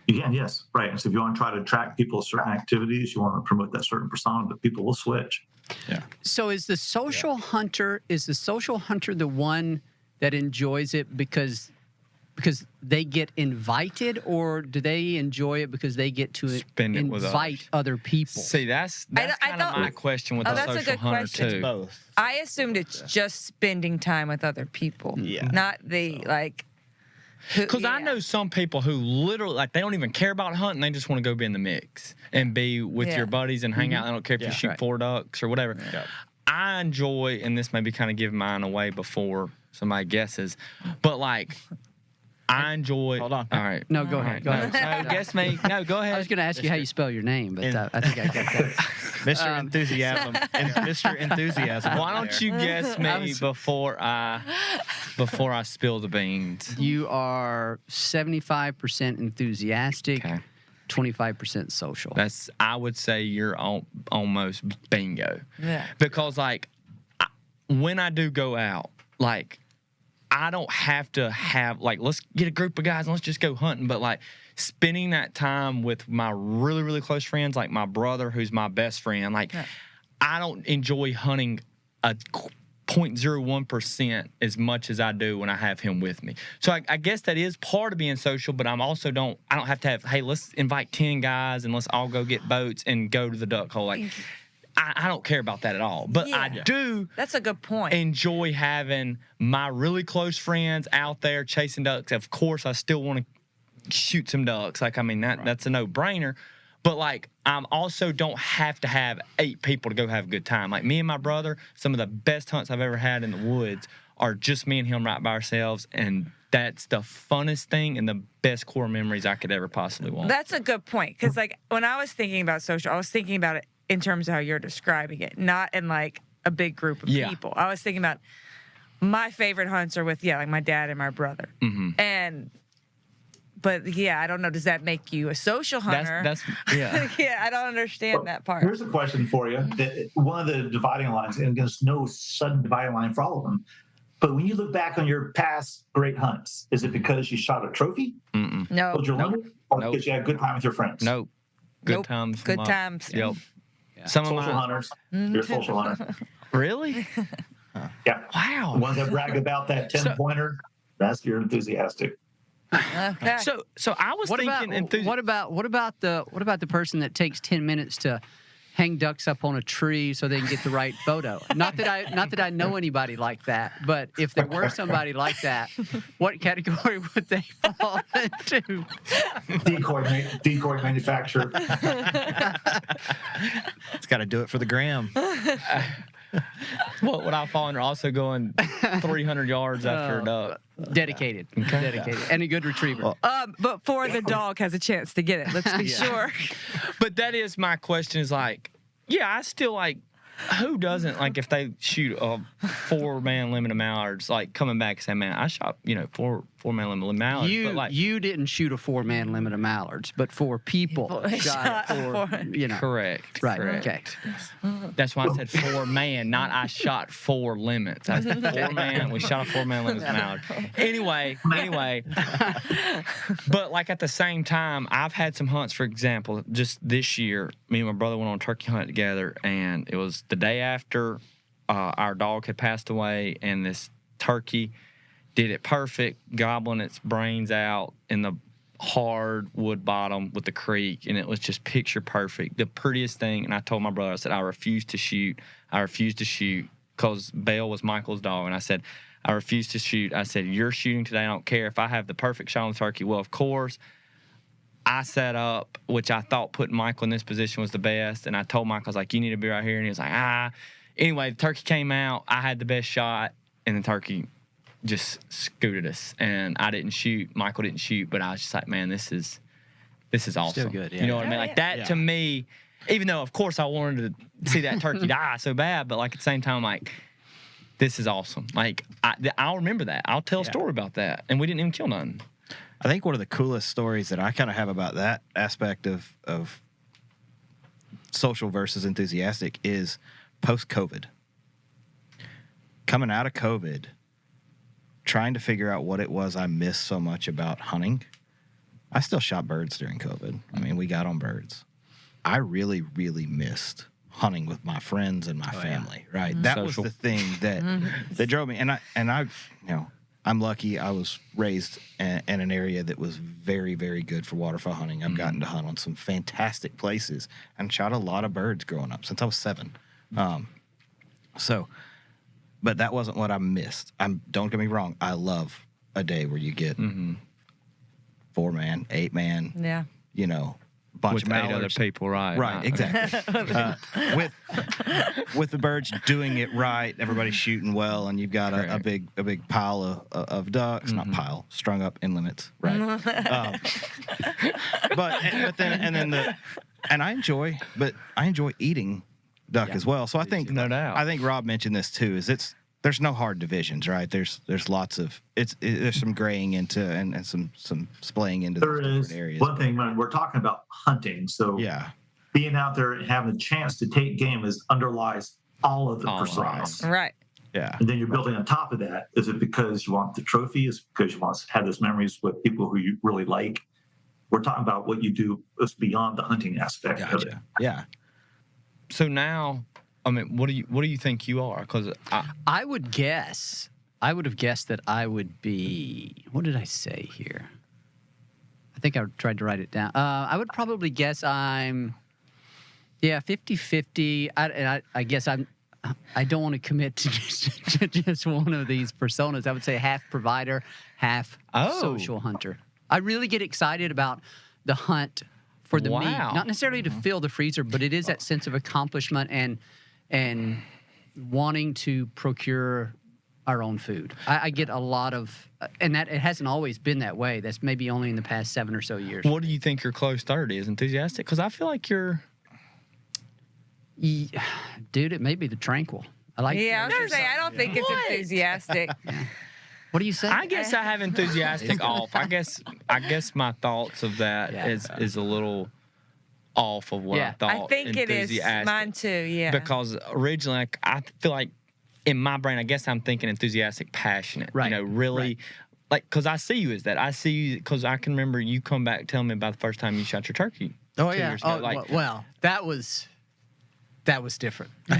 S9: Yeah, yes, right. And so if you want to try to attract people to certain activities, you want to promote that certain persona, but people will switch.
S7: Yeah.
S8: So is the social hunter the one that enjoys it because they get invited, or do they enjoy it because they get to
S5: Spend it with
S8: invite other people?
S5: See, that's kind of my question with the
S4: that's a
S5: social
S4: good
S5: hunter
S4: question.
S5: too.
S7: Both.
S4: I assumed it's just spending time with other people.
S7: Yeah.
S4: Not the like.
S5: Because I know some people who literally, like, they don't even care about hunting. They just want to go be in the mix and be with your buddies and hang out. They don't care if you shoot 4 ducks or whatever.
S7: Yeah.
S5: I enjoy, and this may be kind of giving mine away before somebody guesses, but, like, I enjoy.
S7: Hold on.
S5: All right.
S8: No, go ahead. Go ahead.
S5: No, guess me. No, go ahead.
S8: I was going to ask you how you spell your name, but I think I got that.
S7: Mr. Enthusiasm. And Mr. Enthusiasm.
S5: Why don't you guess me before I spill the beans?
S8: You are 75% enthusiastic,
S5: Okay.
S8: 25% social.
S5: I would say you're almost bingo.
S4: Yeah.
S5: Because when I do go out, like, I don't have to have, like, let's get a group of guys and let's just go hunting. But, like, spending that time with my really, really close friends, like my brother, who's my best friend, like, I don't enjoy hunting a 0.01% as much as I do when I have him with me. So I guess that is part of being social, but I don't have to have, hey, let's invite 10 guys and let's all go get boats and go to the duck hole. Like, I don't care about that at all. But I do.
S4: That's a good point.
S5: Enjoy having my really close friends out there chasing ducks. Of course, I still want to shoot some ducks. Like, I mean, that's a no-brainer. But, like, I also don't have to have 8 people to go have a good time. Like, me and my brother, some of the best hunts I've ever had in the woods are just me and him right by ourselves. And that's the funnest thing and the best core memories I could ever possibly want.
S4: That's a good point. Because, like, when I was thinking about social, I was thinking about it in terms of how you're describing it, not in, like, a big group of people. I was thinking about my favorite hunts are with, like, my dad and my brother.
S5: Mm-hmm.
S4: But I don't know. Does that make you a social hunter? I don't understand that part.
S9: Here's a question for you. One of the dividing lines, and there's no sudden dividing line for all of them, but when you look back on your past great hunts, is it because you shot a trophy?
S5: Mm-mm.
S4: No.
S9: Killed your limit? Or because you had a good time with your friends?
S5: Nope. Good times.
S4: Good times.
S5: Yep.
S8: Yeah.
S5: Some
S9: Social
S5: of my
S9: hunters. You're a social hunter.
S5: Really?
S9: Yeah.
S5: Wow.
S9: The ones that brag about that 10-pointer, that's your enthusiastic.
S4: Okay.
S5: So I was thinking.
S8: What about the person that takes 10 minutes to hang ducks up on a tree so they can get the right photo? Not that I know anybody like that, but if there were somebody like that, what category would they fall into?
S9: Decoy manufacturer.
S7: It's got to do it for the gram.
S5: What would I fall under? Also going 300 yards after a duck.
S8: Dedicated. Dedicated. And a good retriever.
S4: Before the dog has a chance to get it, let's be sure.
S5: But that is my question is like, I still like, who doesn't, like, if they shoot a 4-man limit of mallards, like, coming back and say, man, I shot, 4-man limit of mallards.
S8: You,
S5: but like,
S8: you didn't shoot a 4-man limit of mallards, but 4 people shot it for.
S5: Correct.
S8: Right,
S5: correct.
S8: okay.
S5: That's why I said 4-man, not I shot 4 limits. I said 4-man. We shot a 4-man limit of mallards. Anyway. But, like, at the same time, I've had some hunts, for example, just this year, me and my brother went on a turkey hunt together, and it was the day after our dog had passed away, and this turkey did it perfect, gobbling its brains out in the hard wood bottom with the creek, and it was just picture perfect. The prettiest thing, and I told my brother, I said, I refuse to shoot because Belle was Michael's dog, and I said, I refuse to shoot. I said, you're shooting today, I don't care if I have the perfect shot on the turkey. Well, of course, I set up, which I thought putting Michael in this position was the best, and I told Michael, I was like, you need to be right here, and he was like, Anyway, the turkey came out, I had the best shot, and the turkey just scooted us, and I didn't shoot, Michael didn't shoot, but I was just like, man, this is awesome.
S8: Still good, yeah.
S5: You know what I mean? Like, that to me, even though, of course, I wanted to see that turkey die so bad, but, like, at the same time, like, this is awesome. Like, I'll remember that. I'll tell a story about that, and we didn't even kill none.
S7: I think one of the coolest stories that I kind of have about that aspect of social versus enthusiastic is post-COVID. Coming out of COVID, trying to figure out what it was I missed so much about hunting. I still shot birds during COVID. I mean, we got on birds. I really, really missed hunting with my friends and my family, right? Mm-hmm. That was the thing that drove me. And I I'm lucky I was raised in an area that was very, very good for waterfowl hunting. I've gotten to hunt on some fantastic places and shot a lot of birds growing up since I was 7. But that wasn't what I missed. Don't get me wrong. I love a day where you get 4-man, 8-man, bunch
S5: with
S7: of
S5: 8 other
S7: mallards.
S5: people, right?
S7: Right, exactly. With the birds doing it right, everybody's shooting well, and you've got a big pile of ducks, not pile, strung up in limits, right? But I enjoy eating duck as well. So I think
S5: no doubt.
S7: I think Rob mentioned this too. There's no hard divisions, right? There's lots of there's some graying into and some splaying into
S9: There
S7: those
S9: is
S7: different areas.
S9: one thing when we're talking about hunting. So
S7: Yeah.
S9: being out there and having a chance to take game underlies all of the pursuits.
S4: Right.
S7: Yeah.
S9: And then you're building on top of that. Is it because you want the trophy? Is it because you want to have those memories with people who you really like? We're talking about what you do is beyond the hunting aspect of it.
S7: Gotcha. Yeah.
S5: So now, I mean, what do you think you are? Because
S8: I would have guessed that I would be, what did I say here? I think I tried to write it down. I would probably guess I'm, 50-50. I guess I don't want to commit to just one of these personas. I would say half provider, half social hunter. I really get excited about the hunt for the meat, not necessarily to fill the freezer, but it is that sense of accomplishment and wanting to procure our own food. I get a lot of, and that it hasn't always been that way. That's maybe only in the past 7 or so years.
S5: what do you think your close third is? Enthusiastic? Because I feel like you're.
S8: Dude, it may be the tranquil. I like.
S4: Yeah, I was gonna say I don't think it's enthusiastic.
S8: What do you say?
S5: I guess I have enthusiastic off. I guess my thoughts of that is a little off of what I thought.
S4: I think it is mine too. Yeah.
S5: Because originally, I feel like in my brain, I guess I'm thinking enthusiastic, passionate.
S8: Right.
S5: You know, really. Like, because I see you as that. I see you because I can remember you come back telling me about the first time you shot your turkey.
S8: Oh
S5: 2
S8: yeah.
S5: years ago.
S8: Oh
S5: Like,
S8: well, that was different.
S5: no.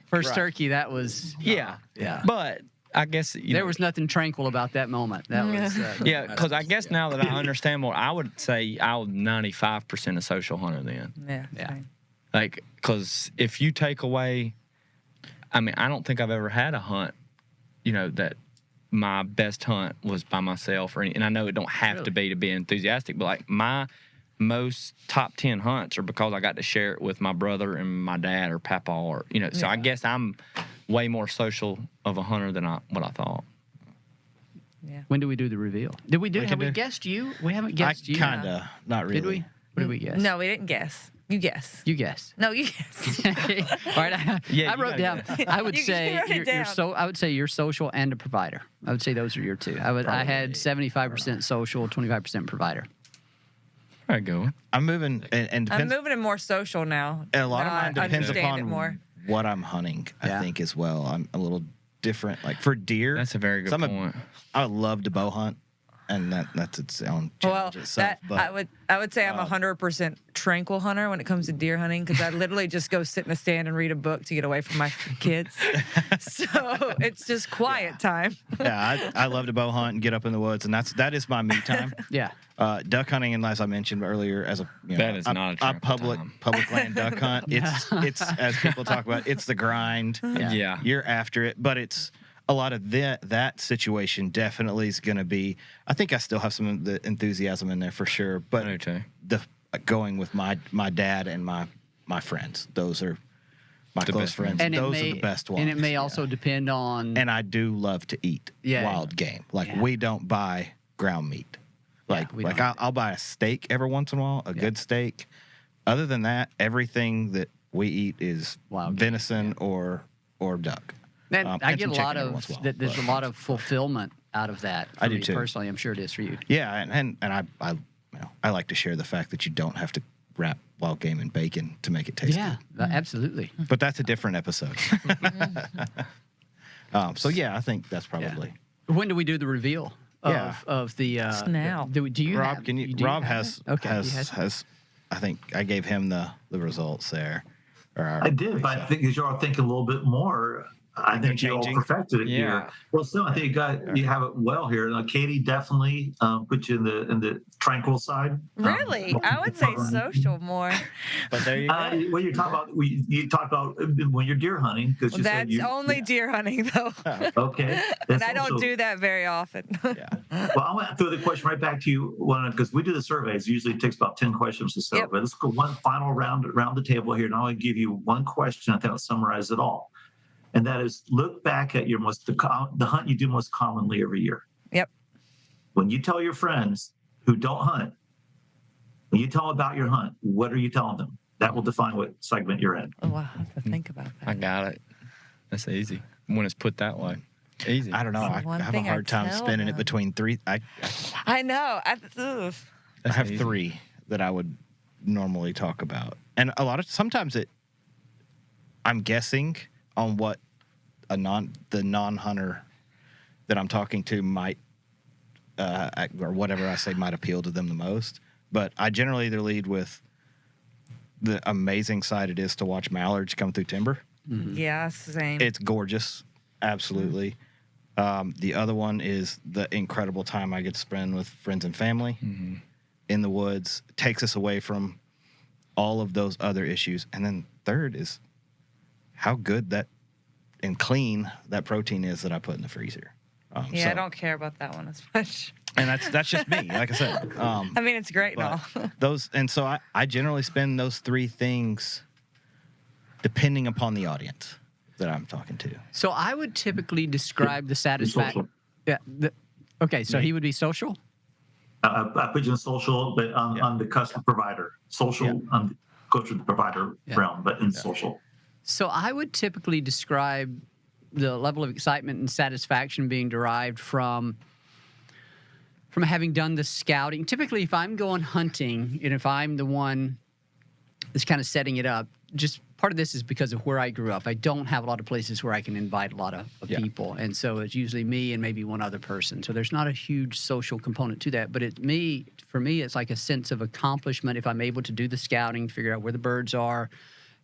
S8: First turkey. That was.
S5: Yeah. But I guess
S8: there was nothing tranquil about that moment. That was.
S5: Because I guess now that I understand more, I would say I was 95% a social hunter then.
S4: Yeah.
S5: Like, because if you take away, I mean, I don't think I've ever had a hunt, that my best hunt was by myself, and I know it don't have to be enthusiastic, but like my most top 10 hunts are because I got to share it with my brother and my dad or papa or, so I guess I'm way more social of a hunter than what I thought.
S4: Yeah.
S8: When do we do the reveal? Did we do? Have we guessed you? We haven't guessed you.
S7: Kinda, not really.
S8: Did we? What did we guess?
S4: No, we didn't guess. You guess.
S8: You guess.
S4: No, you guess.
S8: All right. I wrote down. I would say I would say you're social and a provider. I would say those are your two. I had 75% social, 25% provider.
S5: All right, go.
S7: I'm moving, and depends,
S4: I'm moving to more social now.
S7: a lot of mine depends
S4: understand it
S7: upon
S4: more.
S7: what I'm hunting, I think, as well. I'm a little different. Like for deer,
S5: That's a very good point.
S7: I would love to bow hunt, and that's its own challenge itself. But
S4: I would say I'm 100% tranquil hunter when it comes to deer hunting because I literally just go sit in a stand and read a book to get away from my kids. So it's just quiet time.
S7: I love to bow hunt and get up in the woods, and that is my me time.
S8: Yeah.
S7: Duck hunting, and as I mentioned earlier, as
S5: that is not a
S7: public land duck hunt. It's as people talk about, it's the grind.
S5: Yeah.
S7: You're after it, but it's a lot of that situation definitely is going to be. I think I still have some of the enthusiasm in there for sure, but the going with my dad and my friends, those are my close friends.
S8: And
S7: those are the best ones.
S8: And it may also depend on.
S7: And I do love to eat wild game. Like we don't buy ground meat. I'll buy a steak every once in a while, a good steak. Other than that, everything that we eat is
S8: wild
S7: venison or duck.
S8: And I get a lot there's a lot of fulfillment out of that.
S7: I do too.
S8: Personally, I'm sure it is for you.
S7: Yeah, and I like to share the fact that you don't have to wrap wild game in bacon to make it taste good.
S8: Yeah, absolutely.
S7: But that's a different episode. So yeah, I think that's probably.
S8: Yeah. When do we do the reveal of the?
S4: Now.
S8: Do you?
S7: Rob,
S8: have,
S7: can you?
S8: do
S7: Rob
S8: you
S7: has I think I gave him the results there.
S9: I did, but I think as you all think a little bit more, I think you all
S5: changing.
S9: perfected it
S5: Yeah.
S9: here. Well, still, I think you have it well here. Katie definitely put you in the tranquil side.
S4: Really? I would say social more.
S5: But there you go.
S9: Well, you talk about you talk about when you're deer hunting because you said
S4: That's
S9: you
S4: only deer hunting, though.
S9: okay.
S4: And
S9: That's
S4: I don't
S9: also-
S4: do that very often.
S5: Yeah.
S9: Well, I want to throw the question right back to you, because we do the surveys. Usually it takes about 10 questions or so.
S4: Yep.
S9: But let's go one final round around the table here, and I'll give you one question. I think I'll summarize it all, and that is: look back at the hunt you do most commonly every year.
S4: Yep.
S9: When you tell your friends who don't hunt, when you tell them about your hunt, what are you telling them? That will define what segment you're in.
S4: Oh, I'll have to think about that.
S5: I got it. That's easy when it's put that way. Easy.
S7: I don't know. I
S4: One
S7: have a
S4: thing I
S7: hard time
S4: tell
S7: spinning it
S4: them.
S7: between three.
S4: I know.
S7: I have
S5: easy.
S7: three that I would normally talk about, and sometimes I'm guessing on what the non-hunter that I'm talking to might or whatever I say might appeal to them the most. But I generally either lead with the amazing sight it is to watch mallards come through timber.
S4: Yeah, same.
S7: It's gorgeous, absolutely. The other one is the incredible time I get to spend with friends and family in the woods. Takes us away from all of those other issues. And then third is how good that and clean that protein is that I put in the freezer.
S4: I don't care about that one as much.
S7: And that's just me, like I said.
S4: I mean, it's great and all.
S7: So I generally spend those three things depending upon the audience that I'm talking to.
S8: So I would typically describe the satisfaction. Yeah. Okay, so he would be social?
S9: I put you in social, but on the customer provider. Social, go to the provider realm, but in social.
S8: So I would typically describe the level of excitement and satisfaction being derived from having done the scouting. Typically, if I'm going hunting and if I'm the one that's kind of setting it up, just part of this is because of where I grew up. I don't have a lot of places where I can invite a lot of people. And so it's usually me and maybe one other person. So there's not a huge social component to that. But for me, it's like a sense of accomplishment if I'm able to do the scouting, figure out where the birds are,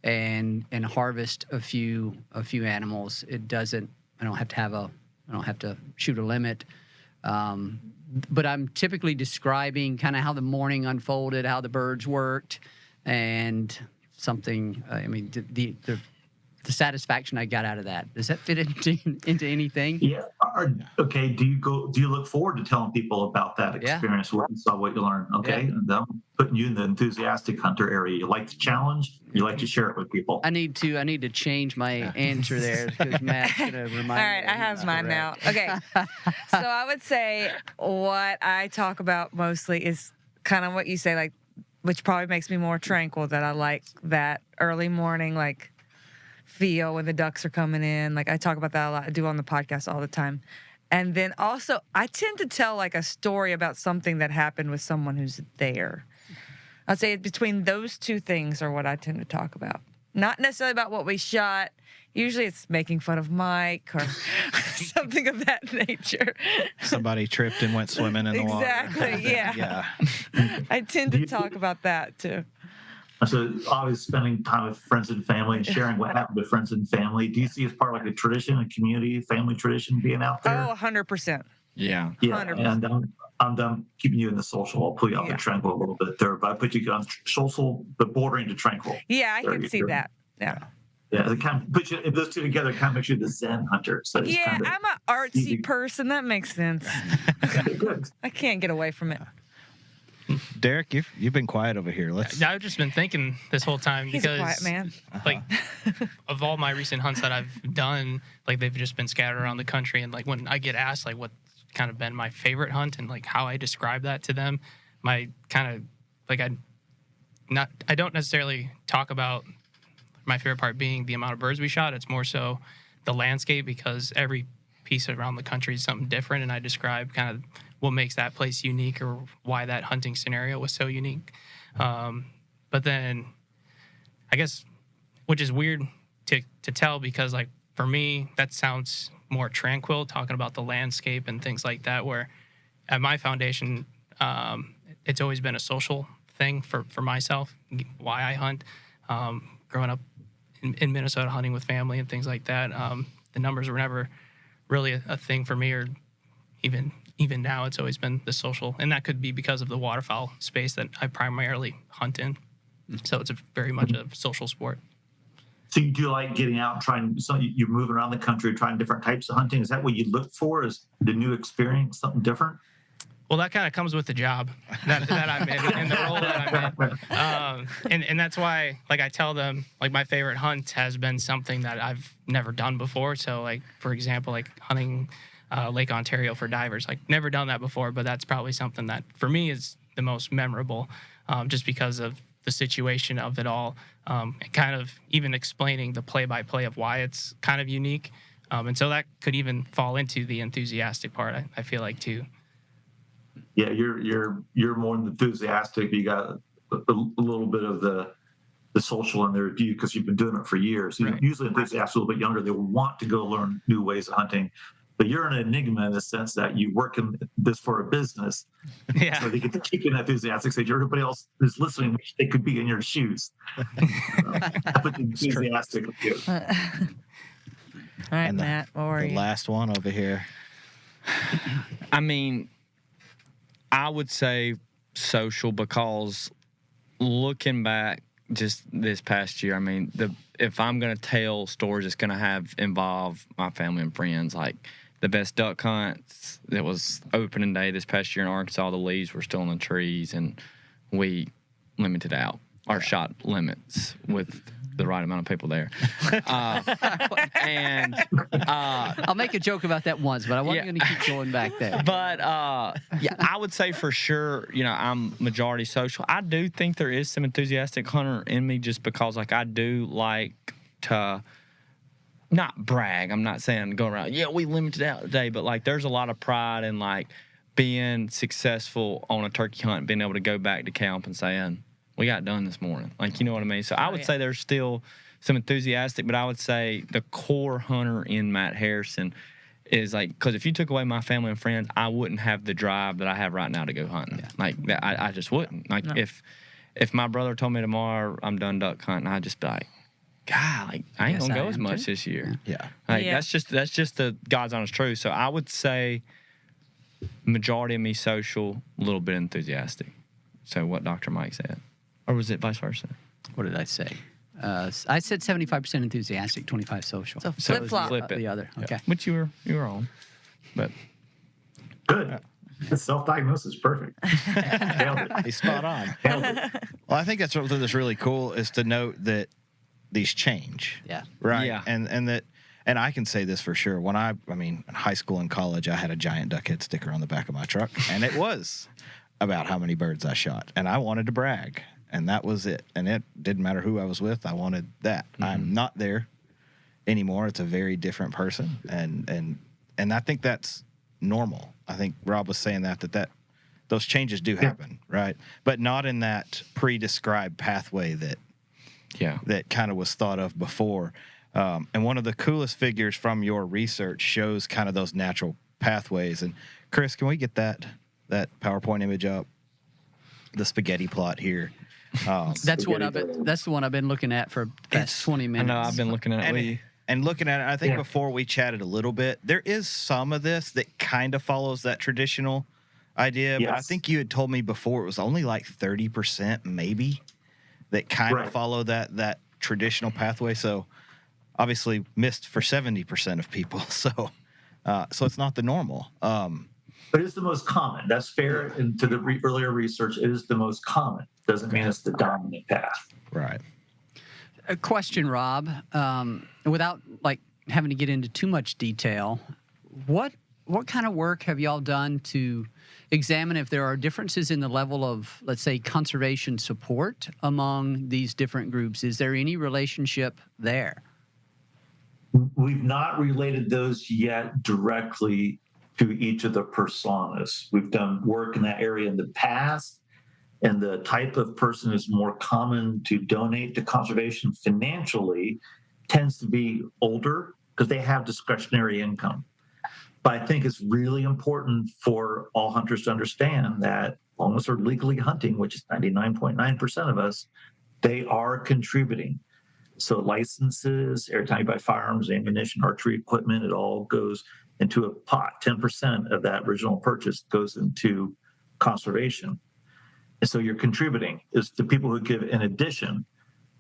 S8: and harvest a few animals. I don't have to shoot a limit. But I'm typically describing kind of how the morning unfolded, how the birds worked, and something. I mean, the satisfaction I got out of that. Does that fit into anything?
S9: Yeah. Okay. Do you look forward to telling people about that experience? What you saw, what you learned. Okay.
S8: Yeah.
S9: And I'm putting you in the enthusiastic hunter area. You like the challenge. You like to share it with people.
S8: I need to change my answer there because Matt's gonna remind me.
S4: All right, I have mine now. Okay. So I would say what I talk about mostly is kind of what you say, like, which probably makes me more tranquil, that I like that early morning, like, feel when the ducks are coming in. Like, I talk about that a lot. I do on the podcast all the time. And then also, I tend to tell like a story about something that happened with someone who's there. I'd say between those two things are what I tend to talk about. Not necessarily about what we shot. Usually it's making fun of Mike or something of that nature.
S7: Somebody tripped and went swimming in the water.
S4: Exactly, yeah. I tend to talk about that too.
S9: So always spending time with friends and family and sharing what happened with friends and family. Do you see as part of like a tradition, a community, family tradition being out there?
S4: Oh, 100%.
S5: Yeah.
S9: Yeah,
S4: 100%.
S9: and I'm done keeping you in the social. I'll pull you out the tranquil a little bit there, but I put you on social, but bordering to tranquil.
S4: Yeah, I
S9: There
S4: can
S9: you
S4: see
S9: go.
S4: that. Yeah.
S9: Yeah, it kind of put you, if those two together, kind of makes you the Zen hunter. So it's
S4: Yeah,
S9: kind of,
S4: I'm an artsy person. That makes sense.
S9: good.
S4: I can't get away from it.
S7: Derek, you've been quiet over here.
S1: I've just been thinking this whole time
S4: He's
S1: because
S4: a quiet man.
S1: like of all my recent hunts that I've done, like they've just been scattered around the country. And like when I get asked like what's kind of been my favorite hunt and like how I describe that to them, my kind of like I don't necessarily talk about my favorite part being the amount of birds we shot. It's more so the landscape because every piece around the country is something different, and I describe kind of what makes that place unique or why that hunting scenario was so unique. But then I guess, which is weird to tell because like for me, that sounds more tranquil talking about the landscape and things like that, where at my foundation, it's always been a social thing for myself, why I hunt. Growing up in Minnesota hunting with family and things like that, the numbers were never really a thing for me, or even now it's always been the social, and that could be because of the waterfowl space that I primarily hunt in. So it's very much a social sport.
S9: So you do like getting out and trying, so you're moving around the country trying different types of hunting. Is that what you look for, is the new experience, something different?
S1: Well, that kind of comes with the job that I'm in and the role that I'm in. And that's why, like, I tell them, like, my favorite hunt has been something that I've never done before. So, like, for example, like hunting Lake Ontario for divers. Like, never done that before, but that's probably something that, for me, is the most memorable, just because of the situation of it all, and kind of even explaining the play-by-play of why it's kind of unique. And so that could even fall into the enthusiastic part, I feel like, too.
S9: Yeah, you're more enthusiastic. You got a little bit of the social in there because you've been doing it for years.
S1: Right.
S9: Usually enthusiasts a little bit younger, they want to go learn new ways of hunting. But you're an enigma in the sense that you work in this for a business.
S1: Yeah.
S9: So they get to keep you enthusiastic stage. Everybody else is listening, wish they could be in your shoes. I put the enthusiastic with you.
S4: All right,
S7: And
S4: Matt, what were
S7: the
S4: you?
S7: last one over here.
S5: I mean, I would say social, because looking back just this past year, I mean, if I'm going to tell stories, it's going to involve my family and friends. Like the best duck hunts, that was opening day this past year in Arkansas, the leaves were still in the trees, and we limited out our shot limits with the right amount of people there.
S8: I'll make a joke about that once, but I wasn't going to keep going back there.
S5: But yeah, I would say for sure, I'm majority social. I do think there is some enthusiastic hunter in me, just because, like, I do like to not brag. I'm not saying go around, we limited out today, but, like, there's a lot of pride in, like, being successful on a turkey hunt, being able to go back to camp and saying, we got done this morning. Like, you know what I mean? So I would say there's still some enthusiastic, but I would say the core hunter in Matt Harrison is, like, because if you took away my family and friends, I wouldn't have the drive that I have right now to go hunting. Yeah. Like, I just wouldn't. Like, if my brother told me tomorrow I'm done duck hunting, I'd just be like, God, like, I ain't gonna go as much this year.
S7: Yeah.
S5: Like, that's just the God's honest truth. So I would say majority of me social, a little bit enthusiastic. So what Dr. Mike said. Or was it vice versa?
S8: What did I say? I said 75% enthusiastic, 25 social.
S4: So flip-flop.
S5: Flip it.
S8: The other. Okay.
S5: Which you were on. But
S9: Good. The self-diagnosis, perfect. Nailed it.
S7: He's spot on.
S9: Nailed it.
S7: Well, I think that's something that's really cool, is to note that these change.
S8: Yeah.
S7: Right.
S5: Yeah.
S7: And I can say this for sure. When I mean, in high school and college, I had a giant duck head sticker on the back of my truck, and it was about how many birds I shot, and I wanted to brag, and that was it. And it didn't matter who I was with. I wanted that. Mm-hmm. I'm not there anymore. It's a very different person, and I think that's normal. I think Rob was saying that those changes do happen, right? But not in that pre-described pathway that kind of was thought of before. And one of the coolest figures from your research shows kind of those natural pathways. And Chris, can we get that PowerPoint image up? The spaghetti plot here.
S8: That's the one I've been looking at for the past 20 minutes.
S5: I know, I've been looking at it.
S7: And looking at it, I think before we chatted a little bit, there is some of this that kind of follows that traditional idea. But I think you had told me before it was only like 30% maybe that kind of follow that traditional pathway. So obviously missed for 70% of people. So it's not the normal.
S9: But it's the most common. That's fair. And to the earlier research, it is the most common. Doesn't mean it's the dominant path.
S7: Right.
S8: A question, Rob, without like having to get into too much detail, what kind of work have y'all done to examine if there are differences in the level of, let's say, conservation support among these different groups? Is there any relationship there?
S9: We've not related those yet directly to each of the personas. We've done work in that area in the past, and the type of person who's more common to donate to conservation financially tends to be older because they have discretionary income. But I think it's really important for all hunters to understand that as long as they're legally hunting, which is 99.9% of us, they are contributing. So licenses, every time you buy firearms, ammunition, archery equipment, it all goes into a pot. 10% of that original purchase goes into conservation. And so you're contributing is the people who give in addition.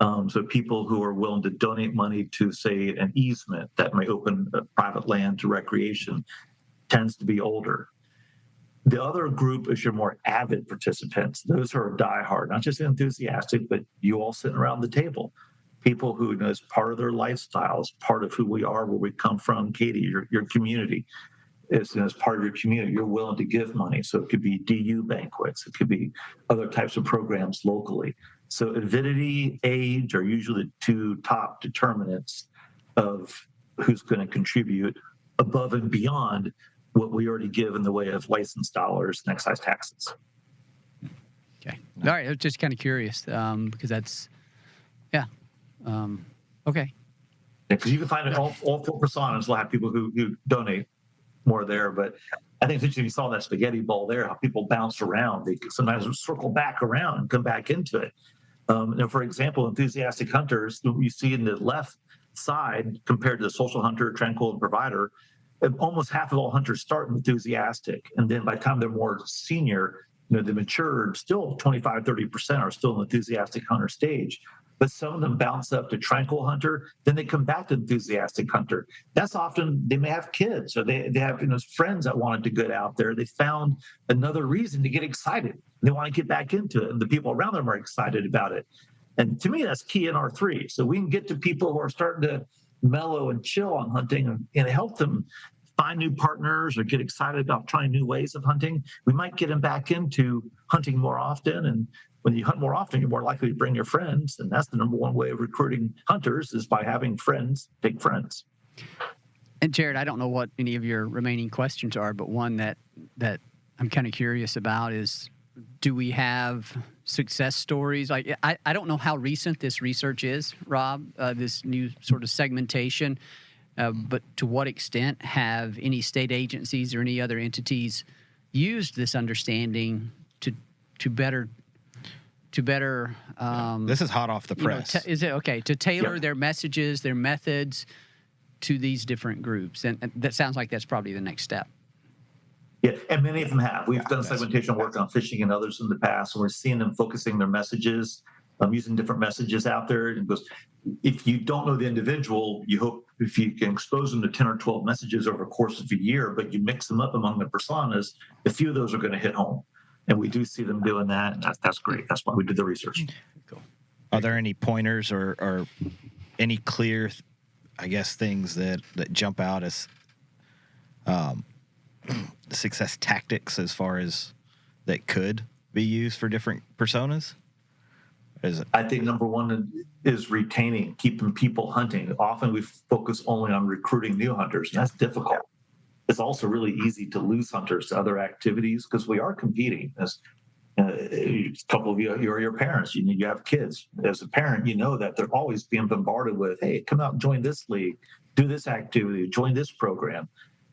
S9: So people who are willing to donate money to, say, an easement that may open private land to recreation tends to be older. The other group is your more avid participants. Those who are diehard, not just enthusiastic, but you all sitting around the table. People who, you know, as part of their lifestyles, part of who we are, where we come from, Katie, your community. As part of your community, you're willing to give money. So it could be DU banquets. It could be other types of programs locally. So avidity, age are usually the two top determinants of who's going to contribute above and beyond what we already give in the way of license dollars and excise taxes.
S8: Okay. All right. I was just kind of curious because that's, yeah. Okay.
S9: Because you can find it all four personas will have people who donate more there, but I think it's interesting you saw that spaghetti bowl there, how people bounce around. They sometimes circle back around and come back into it. For example, enthusiastic hunters, you see in the left side compared to the social hunter, tranquil, and provider, almost half of all hunters start enthusiastic. And then by the time they're more senior, you know, they matured, still 25, 30% are still in the enthusiastic hunter stage. But some of them bounce up to tranquil hunter, then they come back to enthusiastic hunter. That's often, they may have kids or they have, you know, friends that wanted to get out there. They found another reason to get excited. They want to get back into it, and the people around them are excited about it. And to me, that's key in R3. So we can get to people who are starting to mellow and chill on hunting and help them find new partners or get excited about trying new ways of hunting. We might get them back into hunting more often. And when you hunt more often, you're more likely to bring your friends. And that's the number one way of recruiting hunters is by having friends, take friends.
S8: And Jared, I don't know what any of your remaining questions are, but one that I'm kind of curious about is, do we have success stories? Like, I don't know how recent this research is, Rob, this new sort of segmentation, but to what extent have any state agencies or any other entities used this understanding to better
S7: this is hot off the press.
S8: Is it okay to tailor their messages, their methods to these different groups? And that sounds like that's probably the next step.
S9: Yeah, and many of them have. We've done segmentation work on fishing and others in the past, and we're seeing them focusing their messages, using different messages out there. And because if you don't know the individual, you hope if you can expose them to 10 or 12 messages over the course of a year, but you mix them up among the personas, a few of those are going to hit home. And we do see them doing that, and that's great. That's why we did the research.
S8: Cool.
S7: Are there any pointers or any clear, I guess, things that jump out as success tactics as far as that could be used for different personas?
S9: I think number one is retaining, keeping people hunting. Often we focus only on recruiting new hunters, and that's difficult. It's also really easy to lose hunters to other activities because we are competing. As a couple of you are your parents, you have kids. As a parent, you know that they're always being bombarded with, hey, come out and join this league, do this activity, join this program.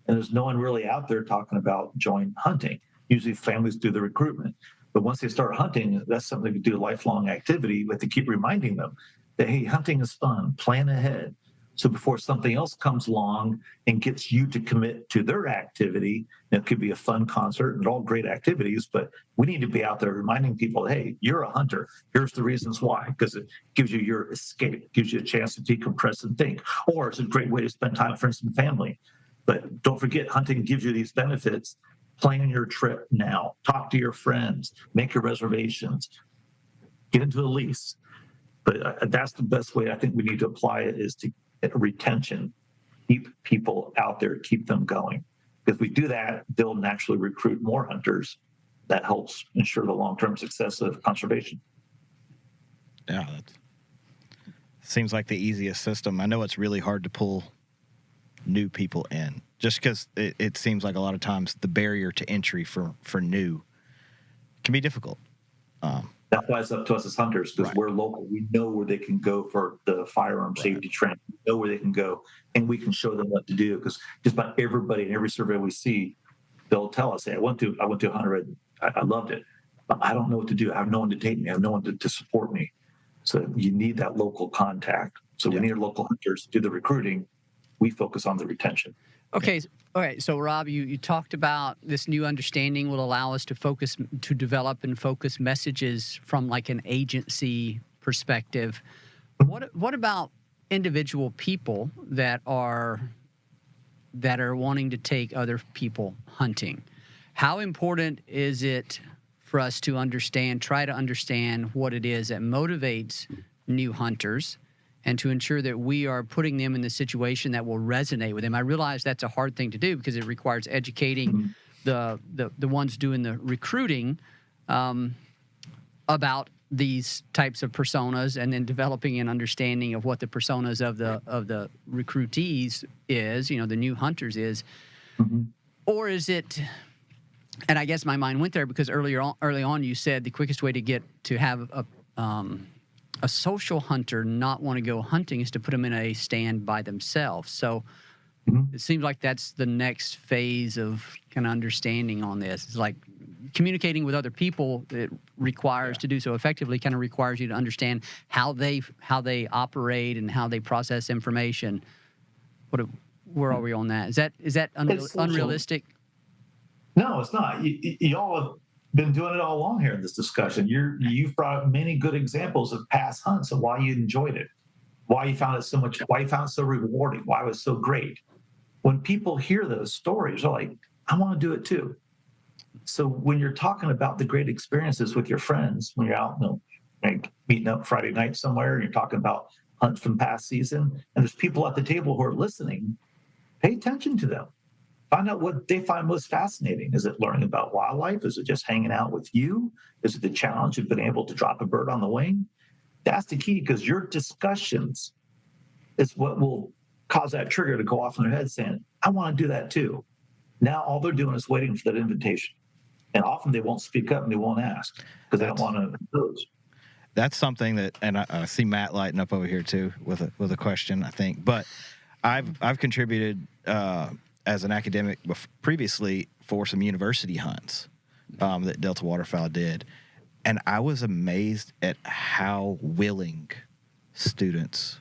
S9: And there's no one really out there talking about join hunting. Usually families do the recruitment. But once they start hunting, that's something to do, a lifelong activity. We have to keep reminding them that, hey, hunting is fun, plan ahead. So before something else comes along and gets you to commit to their activity, it could be a fun concert and all great activities, but we need to be out there reminding people, hey, you're a hunter. Here's the reasons why, because it gives you your escape, gives you a chance to decompress and think. Or it's a great way to spend time with friends and family. But don't forget, hunting gives you these benefits. Plan your trip now. Talk to your friends. Make your reservations. Get into a lease. But that's the best way I think we need to apply it, is to retention. Keep people out there. Keep them going. If we do that, they'll naturally recruit more hunters. That helps ensure the long-term success of conservation.
S7: Yeah, that seems like the easiest system. I know it's really hard to pull new people in, just because it seems like a lot of times the barrier to entry for new can be difficult.
S9: That's why it's up to us as hunters, because we're local. We know where they can go for the firearm safety training. We know where they can go, and we can show them what to do. Because just about everybody in every survey we see, they'll tell us, "Hey, I went to a hunter. I loved it, but I don't know what to do. I have no one to take me. I have no one to support me." So you need that local contact. So we need local hunters to do the recruiting. We focus on the retention.
S8: Okay. All right. So, Rob, you talked about this new understanding will allow us to develop and focus messages from like an agency perspective. What about individual people that are wanting to take other people hunting? How important is it for us to try to understand what it is that motivates new hunters, and to ensure that we are putting them in the situation that will resonate with them? I realize that's a hard thing to do because it requires educating the ones doing the recruiting about these types of personas, and then developing an understanding of what the personas of the recruitees is, the new hunters is. Or is it, and I guess my mind went there because early on you said the quickest way to have a social hunter not want to go hunting is to put them in a stand by themselves. So it seems like that's the next phase of kind of understanding on this. It's like communicating with other people. It requires to do so effectively. Kind of requires you to understand how they operate and how they process information. Where are we on that? Is that unrealistic?
S9: No, it's not. Y'all have been doing it all along here in this discussion. You've brought up many good examples of past hunts and why you enjoyed it, why you found it so rewarding, why it was so great. When people hear those stories, they're like, I want to do it too. So when you're talking about the great experiences with your friends, when you're out, meeting up Friday night somewhere, and you're talking about hunts from past season, and there's people at the table who are listening, pay attention to them. Find out what they find most fascinating. Is it learning about wildlife? Is it just hanging out with you? Is it the challenge of being able to drop a bird on the wing? That's the key, because your discussions is what will cause that trigger to go off in their head saying, I want to do that too. Now all they're doing is waiting for that invitation. And often they won't speak up and they won't ask because they don't want to impose.
S7: That's something that, and I see Matt lighting up over here too with a question, I think. But I've contributed as an academic previously for some university hunts that Delta Waterfowl did, and I was amazed at how willing students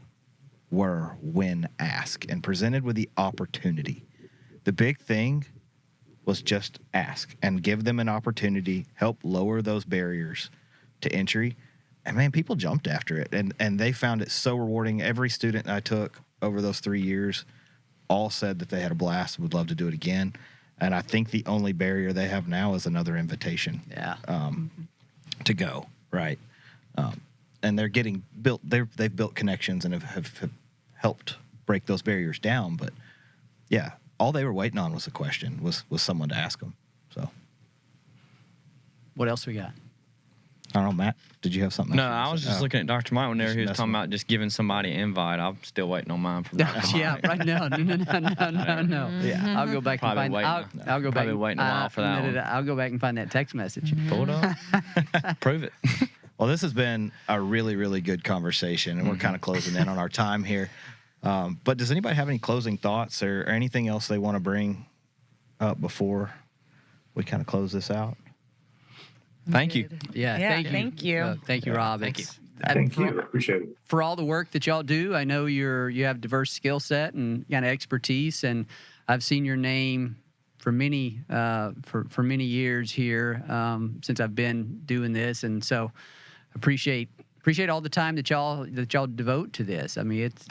S7: were when asked and presented with the opportunity. The big thing was just ask and give them an opportunity, help lower those barriers to entry. And man, people jumped after it, and they found it so rewarding. Every student I took over those 3 years all said that they had a blast and would love to do it again. And I think the only barrier they have now is another invitation to go, right? And they're getting built. They've built connections and have helped break those barriers down. But yeah, all they were waiting on was a question, was someone to ask them. So,
S8: what else we got?
S7: I don't know, Matt, did you have something?
S5: No, I was just looking at Dr. Mike whenever he was talking about just giving somebody an invite. I'm still waiting on mine from that.
S8: Yeah, right. No.
S7: Yeah,
S8: I'll go back
S5: Probably
S8: and find.
S5: waiting.
S8: I'll go back.
S5: Probably waiting a while for that one.
S8: I'll go back and find that text message.
S5: Pull it up. Prove it.
S7: Well, this has been a really, really good conversation, and we're kind of closing in on our time here. But does anybody have any closing thoughts or anything else they want to bring up before we kind of close this out?
S5: Thank you.
S8: Yeah, thank you. Thank you, Rob.
S5: Thank you.
S9: Thank you. I appreciate it.
S8: For all the work that y'all do, I know you have diverse skill set and kind of expertise, and I've seen your name for many years here since I've been doing this, and so appreciate all the time that y'all devote to this. I mean, it's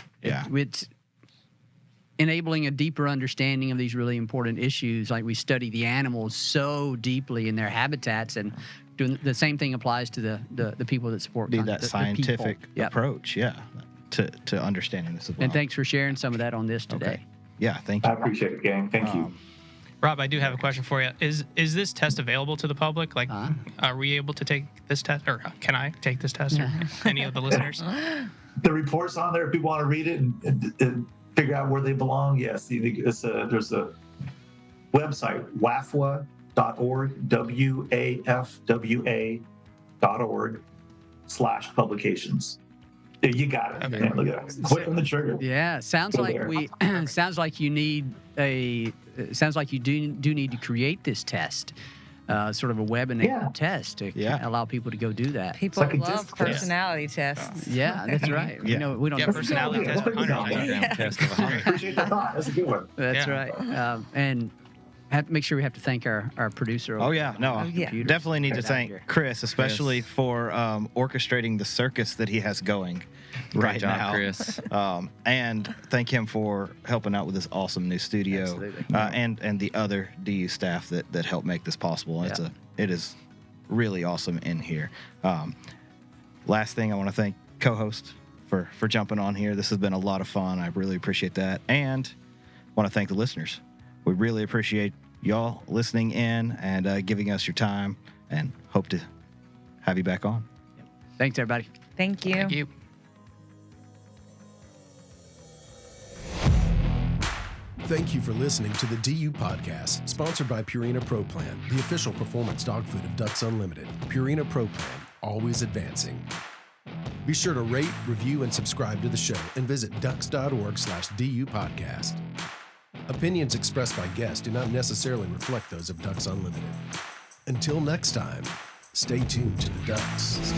S8: enabling a deeper understanding of these really important issues. Like, we study the animals so deeply in their habitats, and doing the same thing applies to the people that support
S7: that scientific approach, to understanding this as well.
S8: And thanks for sharing some of that on this today.
S7: Okay. Yeah, thank you.
S9: I appreciate it, gang. Thank you.
S1: Rob, I do have a question for you. Is this test available to the public? Like, are we able to take this test, or can I take this test, or any of the listeners?
S9: The report's on there if people want to read it and figure out where they belong. Yes, there's a website, wafwa.org, WAFWA.org/publications. You got it. Okay. Yeah, look at that. Quick on the trigger.
S8: Yeah, sounds like you do need to create this test. sort of a web-enabled test to allow people to go do that.
S4: People
S9: like a
S4: love
S9: disc test.
S4: personality tests.
S8: Yeah, that's right.
S7: Yeah.
S8: You know, we don't
S1: Yeah, personality test for hunters.
S5: Test of a hunter.
S9: Appreciate the thought. That's a good one.
S8: That's
S1: Yeah.
S8: right. And have to make sure we have to thank our producer.
S7: Oh yeah, no,
S4: Oh, yeah.
S7: definitely need to
S8: Right out
S7: thank
S8: here.
S7: Chris, especially for orchestrating the circus that he has going right
S5: job,
S7: now.
S5: Chris.
S7: And thank him for helping out with this awesome new studio,
S8: Absolutely.
S7: and the other DU staff that helped make this possible.
S8: Yeah.
S7: It is really awesome in here. Last thing, I want to thank co-host for jumping on here. This has been a lot of fun. I really appreciate that, and want to thank the listeners. We really appreciate y'all listening in and giving us your time, and hope to have you back on.
S8: Thanks, everybody.
S4: Thank you.
S1: Thank you.
S6: Thank you for listening to the DU Podcast, sponsored by Purina Pro Plan, the official performance dog food of Ducks Unlimited. Purina Pro Plan, always advancing. Be sure to rate, review, and subscribe to the show, and visit ducks.org/DU Podcast. Opinions expressed by guests do not necessarily reflect those of Ducks Unlimited. Until next time, stay tuned to the Ducks.